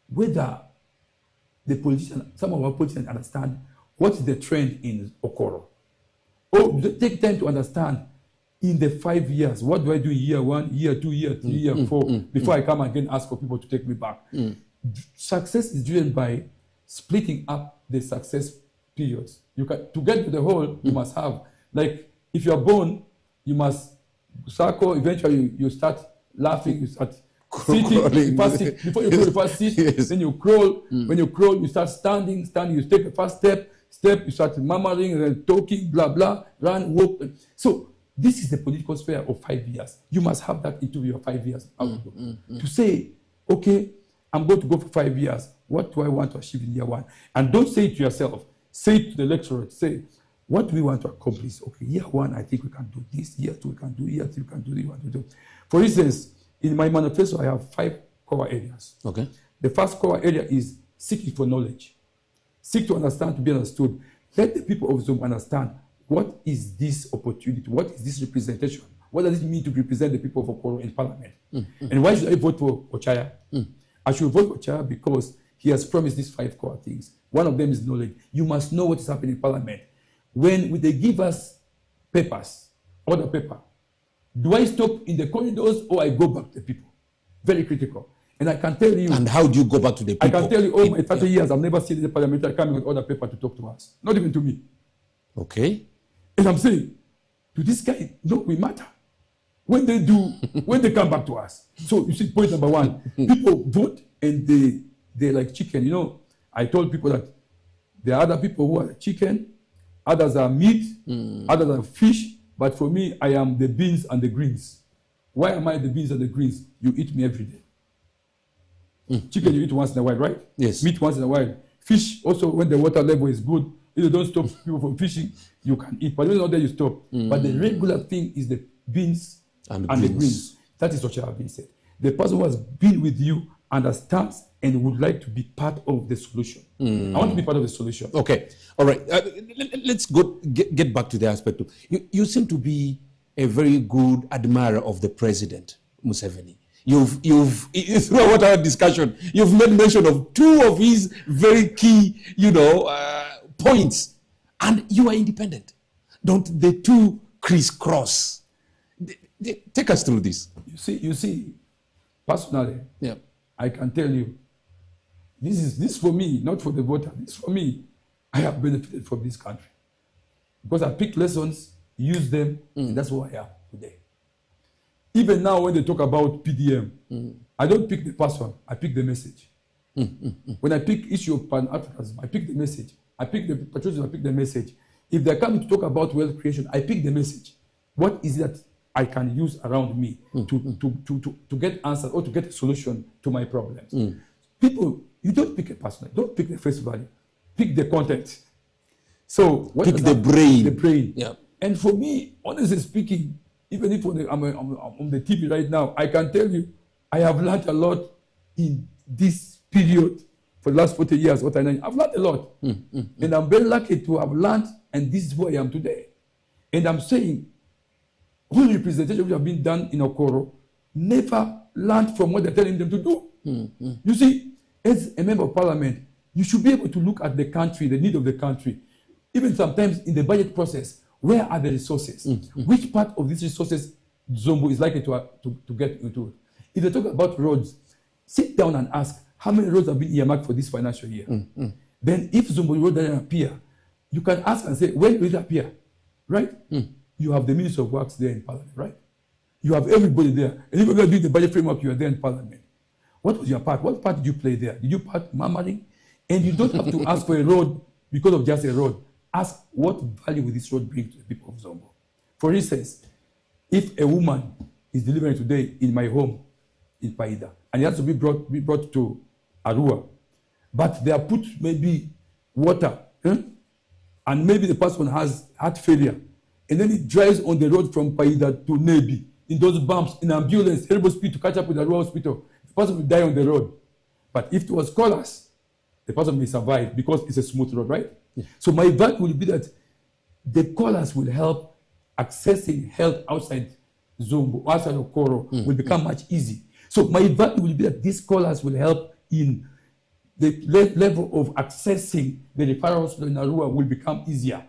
whether some of our politicians understand what is the trend in OKORO. Or take time to understand in the 5 years, what do I do in year 1, year 2, year 3, year 4, before I come again ask for people to take me back. Success is driven by splitting up the success periods. To get to the whole, you must have, like, if you are born, you must circle, eventually you start laughing, you start sitting, before you crawl, you first sit, yes. Then you crawl. When you crawl, you start standing, you take the first step, you start murmuring and then talking, blah, blah, run, walk. So this is the political sphere of 5 years. You must have that into your 5 years outlook. To say, okay, I'm going to go for 5 years. What do I want to achieve in year 1? And don't say it to yourself. Say it to the lecturer. Say, what do we want to accomplish? Okay, year 1, I think we can do this. Year 2, we can do. Year 3, we can do this. For instance, in my manifesto, I have 5 core areas. Okay. The first core area is seeking for knowledge. Seek to understand, to be understood. Let the people of Zoom understand, what is this opportunity? What is this representation? What does it mean to represent the people of OKORO in Parliament? And why should I vote for OCAYA? I should vote for OCAYA because he has promised these 5 core things. One of them is knowledge. You must know what is happening in Parliament. When they give us papers, order paper, do I stop in the corridors or I go back to the people? Very critical. And I can tell you. And how do you go back to the people? I can tell you all my 30 years, I've never seen the parliamentary coming with other paper to talk to us. Not even to me. Okay. And I'm saying, to this guy, no, we matter. When they do, when they come back to us. So you see, point number one, people vote and they like chicken. You know, I told people that there are other people who are chicken, others are meat, others are fish, but for me, I am the beans and the greens. Why am I the beans and the greens? You eat me every day. Chicken you eat once in a while, right? Yes. Meat once in a while. Fish also, when the water level is good, if you don't stop people from fishing, you can eat. But when not there, you stop. But the regular thing is the beans and the greens. That is what you have been said. The person who has been with you understands and would like to be part of the solution. I want to be part of the solution. Okay. All right. Let's get back to the aspect of you seem to be a very good admirer of the president, Museveni. You've throughout our discussion, you've made mention of two of his very key, points, and you are independent. Don't the two crisscross? Take us through this. You see, personally, yeah, I can tell you, this for me, not for the voter. This for me, I have benefited from this country because I picked lessons, used them, and that's who I am today. Even now, when they talk about PDM, I don't pick the person, I pick the message. When I pick issue of Pan-Africanism, I pick the message. I pick the patriotism, I pick the message. If they're coming to talk about wealth creation, I pick the message. What is it that I can use around me to get answers or to get a solution to my problems? People, you don't pick a person, don't pick the face value, pick the content. So what pick the brain. The brain. Yeah. And for me, honestly speaking, even if I'm on the TV right now, I can tell you, I have learned a lot in this period for the last 40 years. I've learned a lot. And I'm very lucky to have learned, and this is where I am today. And I'm saying, all representation which have been done in OKORO never learned from what they're telling them to do. You see, as a member of parliament, you should be able to look at the country, the need of the country. Even sometimes in the budget process, where are the resources? Which part of these resources Zombo is likely to get into? If they talk about roads, sit down and ask how many roads have been earmarked for this financial year. Then if Zombo road doesn't appear, you can ask and say, when will it appear? Right? You have the Minister of Works there in Parliament, right? You have everybody there. And if you're doing the budget framework, you are there in Parliament. What was your part? What part did you play there? Did you part murmuring? And you don't have to ask for a road because of just a road. Ask what value will this road bring to the people of Zombo. For instance, if a woman is delivering today in my home in Paida, and it has to be brought to Arua, but they are put maybe water, and maybe the person has heart failure, and then it drives on the road from Paida to Nebi, in those bumps, in ambulance, terrible speed to catch up with the Arua hospital, the person will die on the road. But if it was collars, the person may survive because it's a smooth road, right? So my advice will be that the callers will help accessing health outside Zombo, outside OKORO, will become much easy. So my advice will be that these callers will help in the level of accessing the referral hospital in Arua will become easier.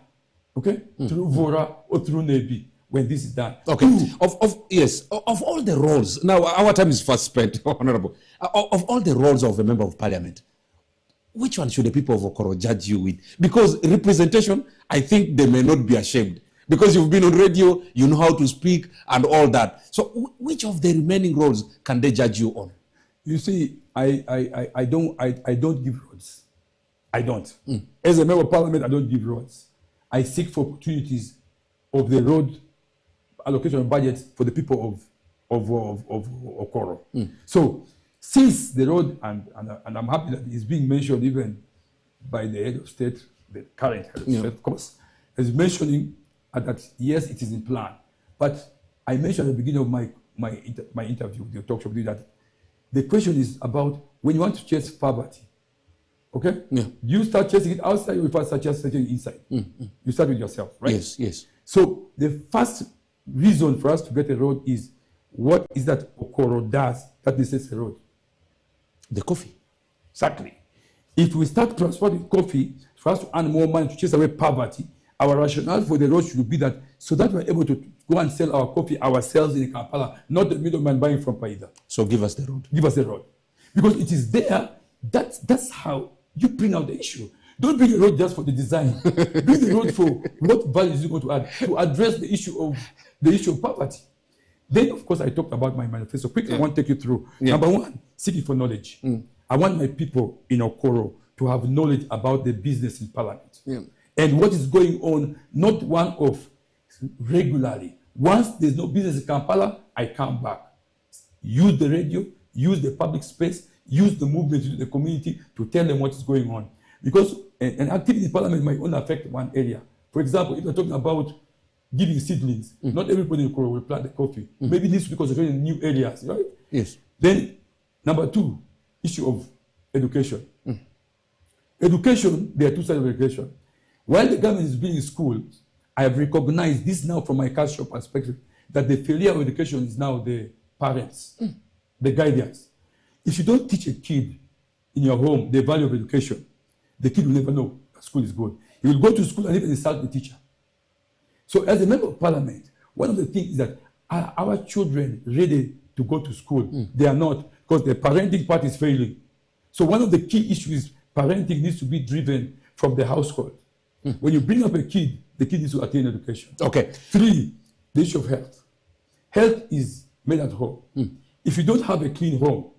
Okay? Through Vora or through Nebi when this is done. Okay. Of all the roles, now our time is fast spent, Honorable. Of all the roles of a member of parliament, which one should the people of OKORO judge you with? Because representation, I think they may not be ashamed. Because you've been on radio, you know how to speak and all that. So which of the remaining roles can they judge you on? You see, I don't give roads. I don't. As a member of parliament, I don't give roads. I seek for opportunities of the road allocation of budget for the people of OKORO. So since the road, and I'm happy that it's being mentioned even by the head of state, the current head of state, of course, is mentioning that yes, it is in plan. But I mentioned at the beginning of my interview with your talk show that the question is about when you want to chase poverty, okay? You start chasing it outside or you first start chasing it inside? You start with yourself, right? Yes. So the first reason for us to get a road is what is that OKORO does that necessitates a road? The coffee. Exactly. If we start transporting coffee for us to earn more money to chase away poverty, our rationale for the road should be that so that we're able to go and sell our coffee ourselves in Kampala, not the middleman buying from Paida. So give us the road. Give us the road. Because it is there, that's how you bring out the issue. Don't bring the road just for the design. Bring the road for what values you going to add to address the issue of poverty. Then, of course, I talked about my manifesto. Quickly, I want to take you through. Number one, seeking for knowledge. I want my people in OKORO to have knowledge about the business in Parliament. And what is going on, not one of regularly. Once there's no business in Kampala, I come back. Use the radio, use the public space, use the movement to the community to tell them what is going on. Because an activity in Parliament might only affect one area. For example, if you're talking about giving seedlings, not everybody in OKORO will plant the coffee. Maybe this is because they're in new areas, right? Yes. Then, number two, issue of education. Education, there are two sides of education. While the government is building schools, I have recognized this now from my cultural perspective, that the failure of education is now the parents, the guardians. If you don't teach a kid in your home the value of education, the kid will never know that school is good. He will go to school and even insult the teacher. So as a member of parliament, one of the things is that are our children ready to go to school? They are not, because the parenting part is failing. So one of the key issues is parenting needs to be driven from the household. When you bring up a kid, the kid needs to attain education. Okay. Three, the issue of health. Health is made at home. If you don't have a clean home,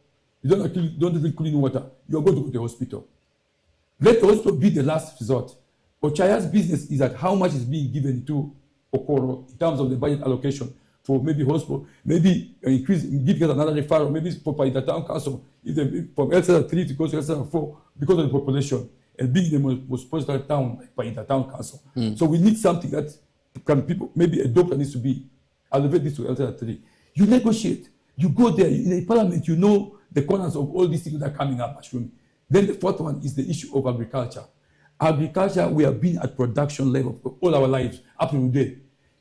you don't even clean water, you're going to go to the hospital. Let the hospital be the last resort. OCAYA's business is that how much is being given to OKORO in terms of the budget allocation for maybe hospital, maybe increase, give us another referral, maybe for the town council, from LCR3 to go to LCR4 because of the population and being the most prosperous town by the town council. So we need something that can people, maybe a doctor needs to be elevate this to LCR3. You negotiate, you go there in the parliament, you know the corners of all these things that are coming up. Then the fourth one is the issue of agriculture. Agriculture, we have been at production level for all our lives up to today.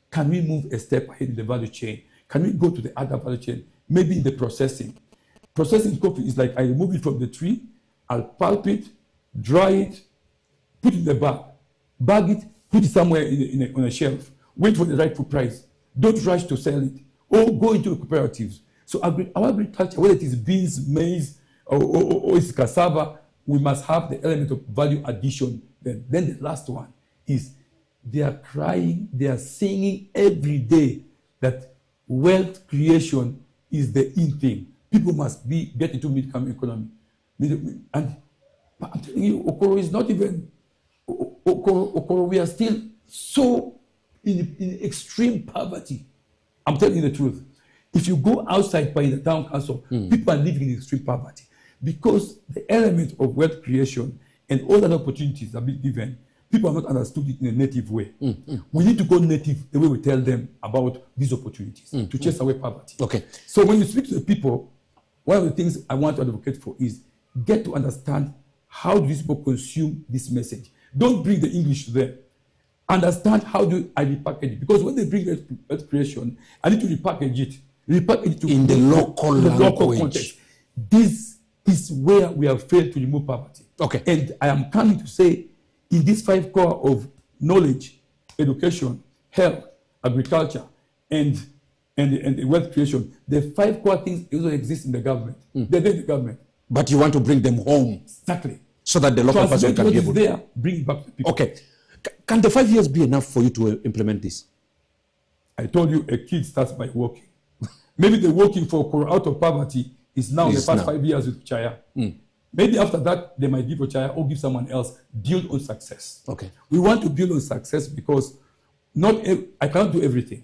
Can we move a step ahead in the value chain? Can we go to the other value chain? Maybe in the processing. Processing coffee is like I remove it from the tree, I'll pulp it, dry it, put it in the bag it, put it somewhere on a shelf, wait for the rightful price. Don't rush to sell it, or go into cooperatives. So our agriculture, whether it is beans, maize, or it's cassava, we must have the element of value addition. Then the last one is they are crying, they are singing every day that wealth creation is the in thing. People must get into mid-income economy. And I'm telling you, OKORO is not even, OKORO, we are still so in extreme poverty. I'm telling you the truth. If you go outside by the town council, people are living in extreme poverty because the element of wealth creation and all other opportunities are being given. People have not understood it in a native way. We need to go native the way we tell them about these opportunities to chase away poverty. Okay. So when you speak to the people, one of the things I want to advocate for is get to understand how do these people consume this message. Don't bring the English to them. Understand how do I repackage it. Because when they bring wealth creation, I need to repackage it to in the local context. This is where we have failed to remove poverty. Okay. And I am coming to say, in these 5 core of knowledge, education, health, agriculture, and wealth creation, the 5 core things also exist in the government. They're in the government. But you want to bring them home. Exactly. So that the local person can be able to. There, bring it back to people. Okay. Can the 5 years be enough for you to implement this? I told you a kid starts by walking. Maybe the walking for OKORO out of poverty is now the past 5 years with OCAYA. Maybe after that, they might give OCAYA or give someone else. Build on success. Okay. We want to build on success because I cannot do everything.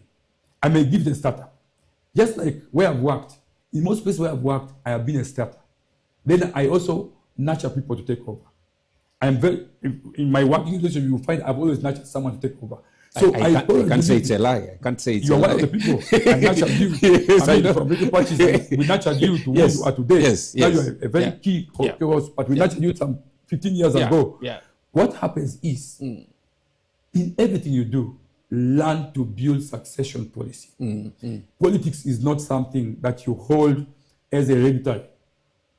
I may give the startup. Just like where I've worked, in most places where I've worked, I have been a starter. Then I also nurture people to take over. In my working relationship, you will find I've always nurtured someone to take over. So I can't say it's a lie. I can't say it's a lie. You're one of the people. I nurtured you. Yes, I know. From radio parties, we nurtured you to where you are today. Yes, now yes. you're a very key host, but we nurtured you some 15 years ago. Yeah. What happens is, in everything you do, learn to build succession policy. Politics is not something that you hold as a hereditary.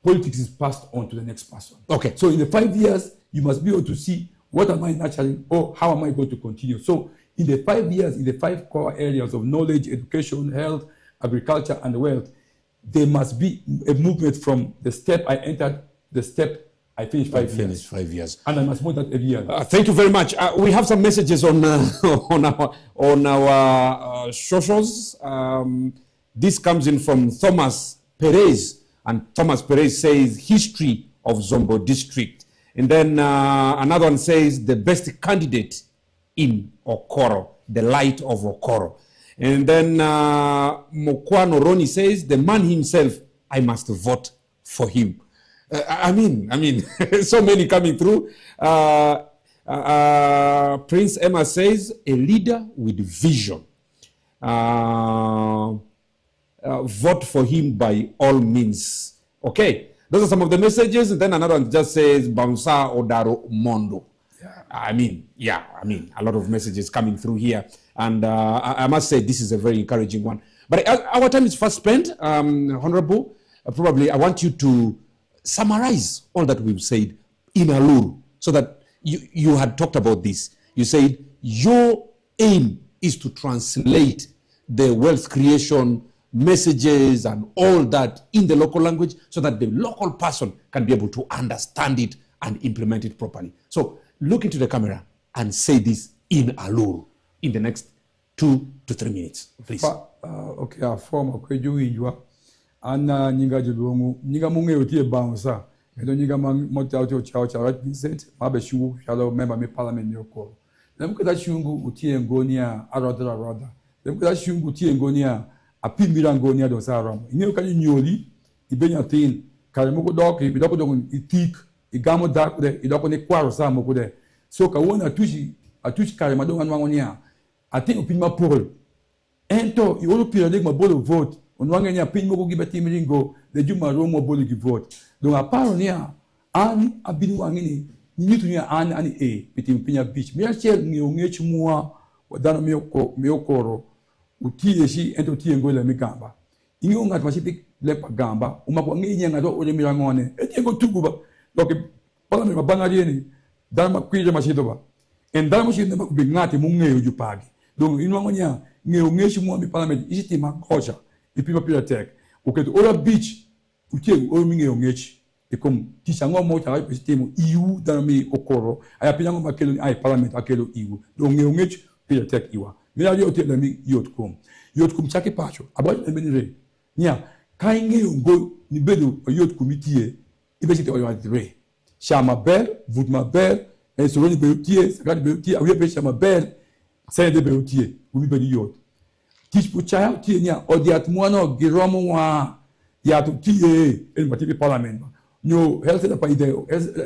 Politics is passed on to the next person. Okay. So in the 5 years, you must be able to see what am I nurturing or how am I going to continue. So in the 5 years, in the 5 core areas of knowledge, education, health, agriculture, and wealth, there must be a movement from the step I entered, the step I finished 5 years. And I must move that every year. Thank you very much. We have some messages on on our socials. This comes in from Thomas Perez, and Thomas Perez says history of Zombo district. And then another one says the best candidate in OKORO, the light of OKORO. And then Mokwano Roni says the man himself, I must vote for him. I mean, so many coming through. Prince Emma says, a leader with vision. Vote for him by all means. Okay, those are some of the messages. And then another one just says, Bamsa Odaro Mondo. Yeah. A lot of messages coming through here. And I must say, this is a very encouraging one. But our time is fast spent, Honorable. Probably I want you to summarize all that we've said in Aluru, so that you had talked about this. You said your aim is to translate the wealth creation messages and all that in the local language, so that the local person can be able to understand it and implement it properly. So look into the camera and say this in Aluru in the next 2 to 3 minutes, please. Okay, I form a kweju Anna Niga Jibungu, Niga Munge Uti Bouncer, and then Niga Motato Church, right, Vincent, Mabeshu, Shallow member, me parliament, your call. Then could that Shungu Uti and Gonia, Arada. Then could that Shungu Uti and Gonia, a Pimiran Gonia dosaram. You can Yoli, Ibenia Thin, Karamoko dog, Idokodon, Itik, Igamo dark there, Idokone Quarosam there. So Kawana Tushi, a Tush Karamadon and Wangonia. I think Pima Paul. Ento, you all periodic my board of vote. On one end, pin mo give a team ringo, the Juma Romo body vote. Don't apparently, Anne, a binu angini, you to near Anne and A, between Pina Beach. Me a shell, new Mua, or Dana Miokoro, Uti, she, and Uti and Gola Migamba. You know, at Pacific Lepa Gamba, Umakwang, and I don't order Mirangone, and you go to Guba, like a Parliament of Banadiani, Dama Quija Machidova, and Dama should never be not a Munge Upagi. Don't you know when you know, Parliament, is it my culture? E people tech. Okay, to ORACH beach, utie ominge ongechi. E comme tishango mota ai sistema EU dami OKORO. Ai apinango makelo ai parliament akelo EU. Donc ongechi pila tech iwa. Mira yo te dami yotkom. Yotkom chake pacho. About emenire. Nya kainge ngo ni bedo yotkom itie. Ibesite oyo adre. Chama bel, vout ma bel, et so ni beotie, sakadi beotie, awie pe chama bel. C'est de beotie. Ubi bedi yot. Teach puchaya tinya odiat mono giromo wa ya to tie el matibi parliament no health da paide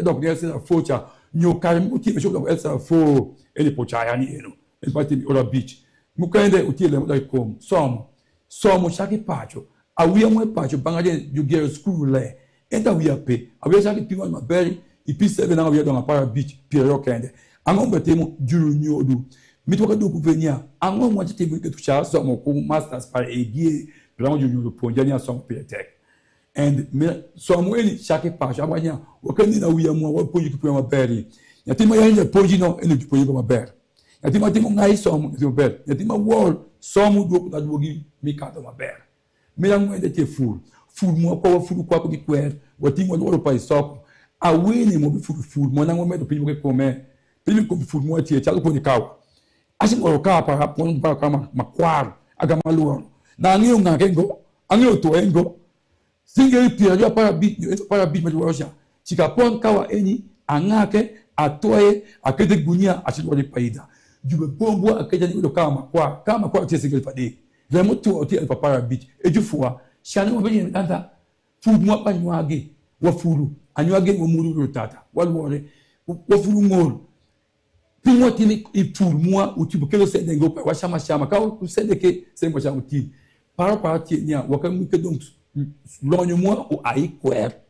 donc health da focha no karim uti mesho da health da fo el puchaya ni eno el matibi ora beach mukende uti le da kom somo chaki pacho awia mo pacho bangade you get school le enta wia pe awia chaki pingo ma beri ipi 7 na awia da para beach piero kende angombe temo juru nyodu Mitoka do gouverneur, ango mo tete que tu chas so mo com masters para egie, para onde o ponjania so tech. And so mo ele chaque parte, amanhã, o candidato na uia mo o ponji que uma beri. Ya tem mais ainda ponji não, ele que ponji como ber. Ya tem mais tem um ngai so mo que ber. Ya tem mais wall so mo do da do gi mi cada uma ber. Me lá mo ainda te full mo ko de quer, o tem mo do país só. A wini mo full mo na mo me do pinho que comer. Pinho com full mo tie, tchau com de cau. Assim o cara para quando para maquar agamaluano na anio ngakengo anio to engo singe pia para bit mas hoje chika pon kawa eni angake atoe akede gunia achidwa de paida jube bombo akede ni do kama kwa tese gel pade remo to oti para bit ejufua shani mo beni anda fu mo pa nyage wa furu anyage mo muru tata walwore wa furu ngol Pingo tini e pour moi o tipo que eu sei dengo wa chama ka o sei de que sei mo chama ti para ti nia wa kan que donc lonho moi o ai quer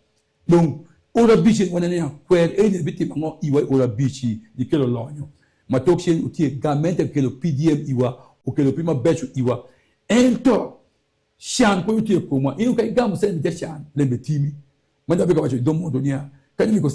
donc ora bichi wana nia quer e ne biti mango iwa ora bichi di que lo lonho ma toxin o ti gamente que lo PDM iwa o que lo prima becho iwa ento chan ko o ti ko moi e o kai gamo sei de chan le betimi manda be ka bacho do mondo nia Kani ko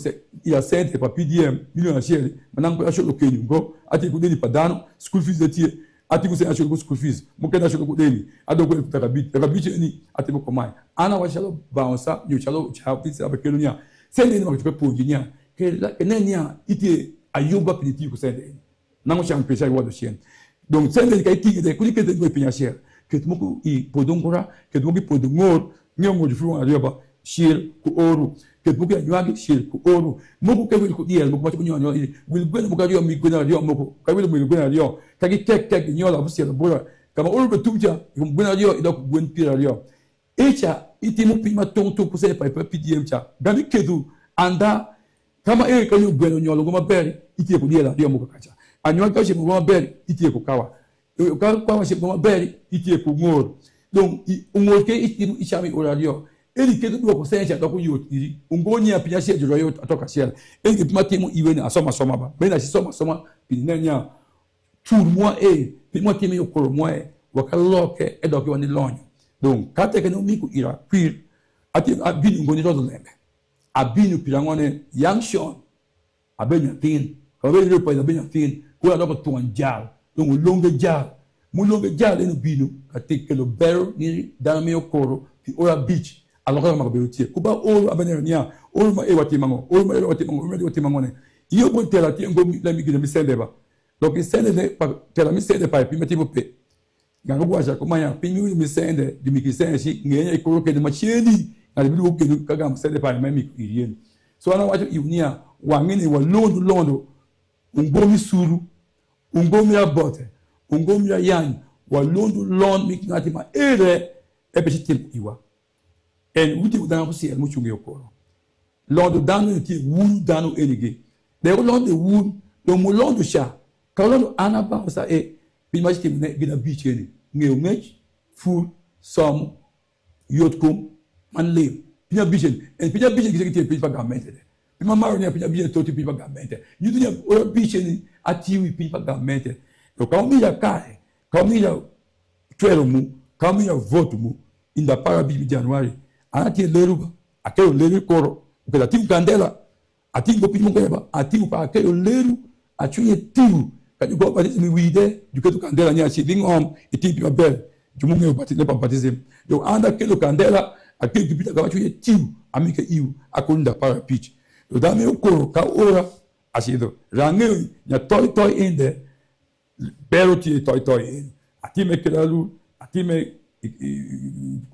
ia sente pa PDM milhões de manango acho lo que go ati ko dele padano school fees de tie ati ku se acholo ku school fees mo ke acholo ku daily ado ku taka beach ni ati mo komai ana wa chalo bounce you chalo chapi sa ba kelunya sende ni ma ku po ginya ke nenia iti ayuba piniti ku sende nango chang pesa wa do sien donc sende ka iti de ku ni ke de go pinya share ke mo ku I podongora ke mo ki podongor nyongo di fru adio ba share ku oru ke mo ki anyagi share ku oru mo ku ke wil ku diel mo ku nyonyo wil gwen mo ka dio mi gwen adio mo ku ka wil mo gwen adio ka ki tek nyola bu share bora kama oru be tumja mo gwen adio ida ku gwen pira adio echa iti mo pima tonto ku se pa PDM cha gami kedu anda kama ka yo gwen nyolo go maberi iti ku diel adio mo ka kacha anywa ka she mo maberi iti ku kawa ka kwa she mo maberi iti ku ngor donc ngor ke iti ichami oradio ele que do consciência do kuyoti ungonya pinya she jiro yo atoka shela ele que matimo iwe na soma ba bena si soma pinenya tour moi pimo timo yo koro moi wakaloke edo ke wani lonyo donc kate ke no miku ira pir ati abinu ngoni do lembe abinu pirangone yangshan abenya tin ko be le pa abenya tin ko la do to anjal donc longe jal mu longe jal eno binu kate ke lo bero ni dana yo koro pi ora beach alors que ma berutie kuba o abenenia o ma ewati mango o ma ewati mango ne iyo bon tela ti ngo la mi gide mi sende ba donc sende ne pa tela mi sende pa pi meti pe nganga bo aja ko maya pi mi sende di mi kisen si ngenya ikoro ke de macheni na de bi ke kaga mi sende pa mi irien so ana wajo iunia wangini wa londo ungomi suru ungomi abote ungomi yan wa londo mi ngati ma ere ebe ti iwa en wuti udana ko si el muchungi okoro londo danu ti wu danu enige de londo wu do mo londo sha ka londo ana ba sa bi ma ti ne gina bi cheni ngej fu som yotkum man le pina bi cheni en pina bi cheni ki ti pa gamente de bi ma maro ne pina bi cheni to ti pa gamente you do ne ora bi cheni ati wi pi pa gamente do ka mi ya kai ka mi ya twero mu ka mi ya vote mu inda para bi January anati leruba akelo leru koro ukela timu kandela atingo pimo keba atimu pa akelo leru achuye tiu kaju go baptism wide duketu kandela nya chi dingom itimpi mabel jumunge baptism baptism yo anda kelo kandela akelo kipita ka achuye tiu amike iu akunda para pitch yo dame ukoro ka ora asido range nya toy inde pero ti toy atime kelalu atime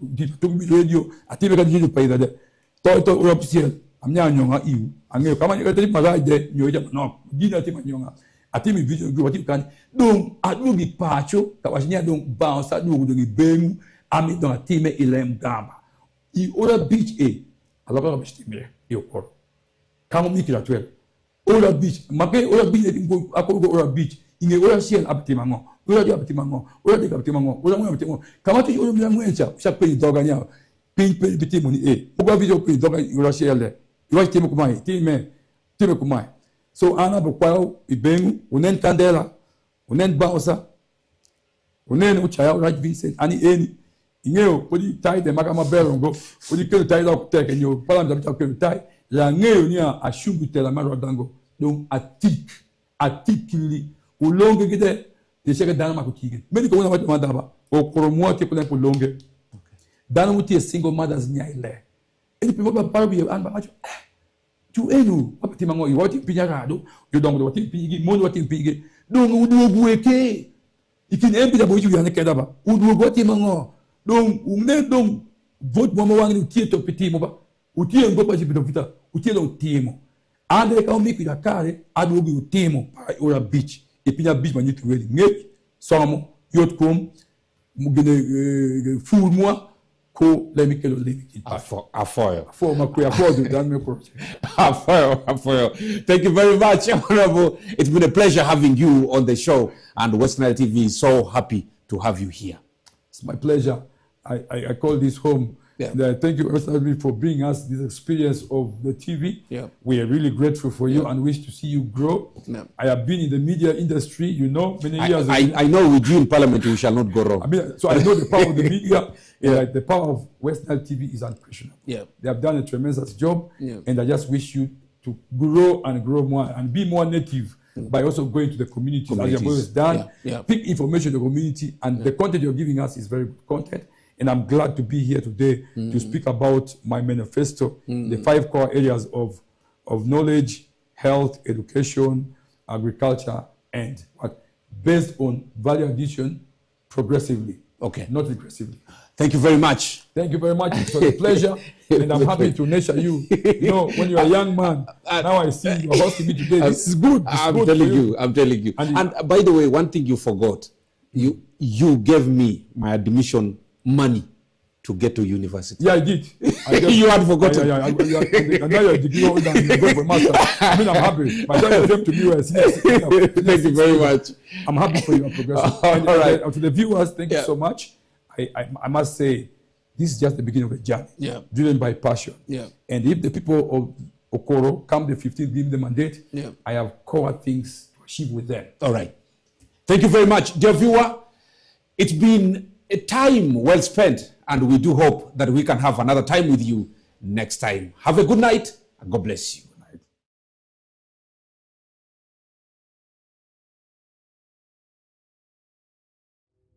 di tumbi radio atibe ka di paida de to officiel amnya nyonga iu ange kama ni ka tri mala de nyoja no dina ti manyonga atimi video go ti kan donc adu gi pacho ka wasinya donc bounce adu go gi bemu ami donc atime ilem gamba I ora beach alors ka bestimire io kor kama mi kila twel ora beach make ora beach ngo akoro ora beach inge ora ciel abtimango ora dia abtimango ora dia abtimango ora mo abtimango kama tu ora mlango encha chaque pays doganya pin petit moni pourquoi video pays doga ora ciel ora timo kumai time kumai so ana bo kwao ibengu unen kandela unen bausa unen uchaya ora Vincent ani eni ingeo podi tai de makama belongo podi kelo tai do teke nyo pala mta kelo tai la ngeo ni a shungu tela maro dango donc atikili ulonge gide de chega dana makutige meni ko na madaba o koromo te ko longe dana muti single mothers nya ile ele pipo ba parbi an ba macho tu enu apati mango i wati pinyarado yo dongo wati pigi mono wati pigi donc udu bueke ikine embi da boju yana kedaba udu wati mango donc umne donc vote mo wangi utie to petit mo ba utie ngo pa jibido vita utie lo timo ande ka omi kida kare adu go timo pa ora beach et puis la beach manique weli ngek somo yotkom mugene full moi ko le mikelo le afoyo ma ku afodo dan me ko afoyo thank you very much honorable it's been a pleasure having you on the show and West Nile TV is so happy to have you here. It's my pleasure. I call this home. Yeah. Thank you for bringing us this experience of the TV. Yeah. We are really grateful for you and wish to see you grow. Yeah. I have been in the media industry, many years ago. I know with you in Parliament we shall not go wrong. So I know the power of the media. Like the power of West Nile TV is unquestionable. Yeah. They have done a tremendous job, and I just wish you to grow and grow more and be more native by also going to the communities, as you've always done. Pick information in the community, and the content you're giving us is very good content. And I'm glad to be here today to speak about my manifesto, the 5 core areas of knowledge, health, education, agriculture, and what, based on value addition progressively. Okay. Not regressively. Thank you very much. Thank you very much. It was a pleasure. And I'm happy to nurture you. You know, when you're a young man, now I see you're hosting me today. This is good. I'm telling you. And by the way, one thing you forgot, you gave me my admission money to get to university. Yeah, I did. You had forgotten. And now you're a degree holder and you're going for master. I mean, I'm happy. My dad came to me. Thank you very much. I'm happy for your progression. All right. To the viewers, thank you so much. I must say, this is just the beginning of a journey, driven by passion. And if the people of OKORO come the 15th, give them a mandate, I have core things to achieve with them. All right. Thank you very much, dear viewer. It's been a time well spent, and we do hope that we can have another time with you next time. Have a good night, and God bless you.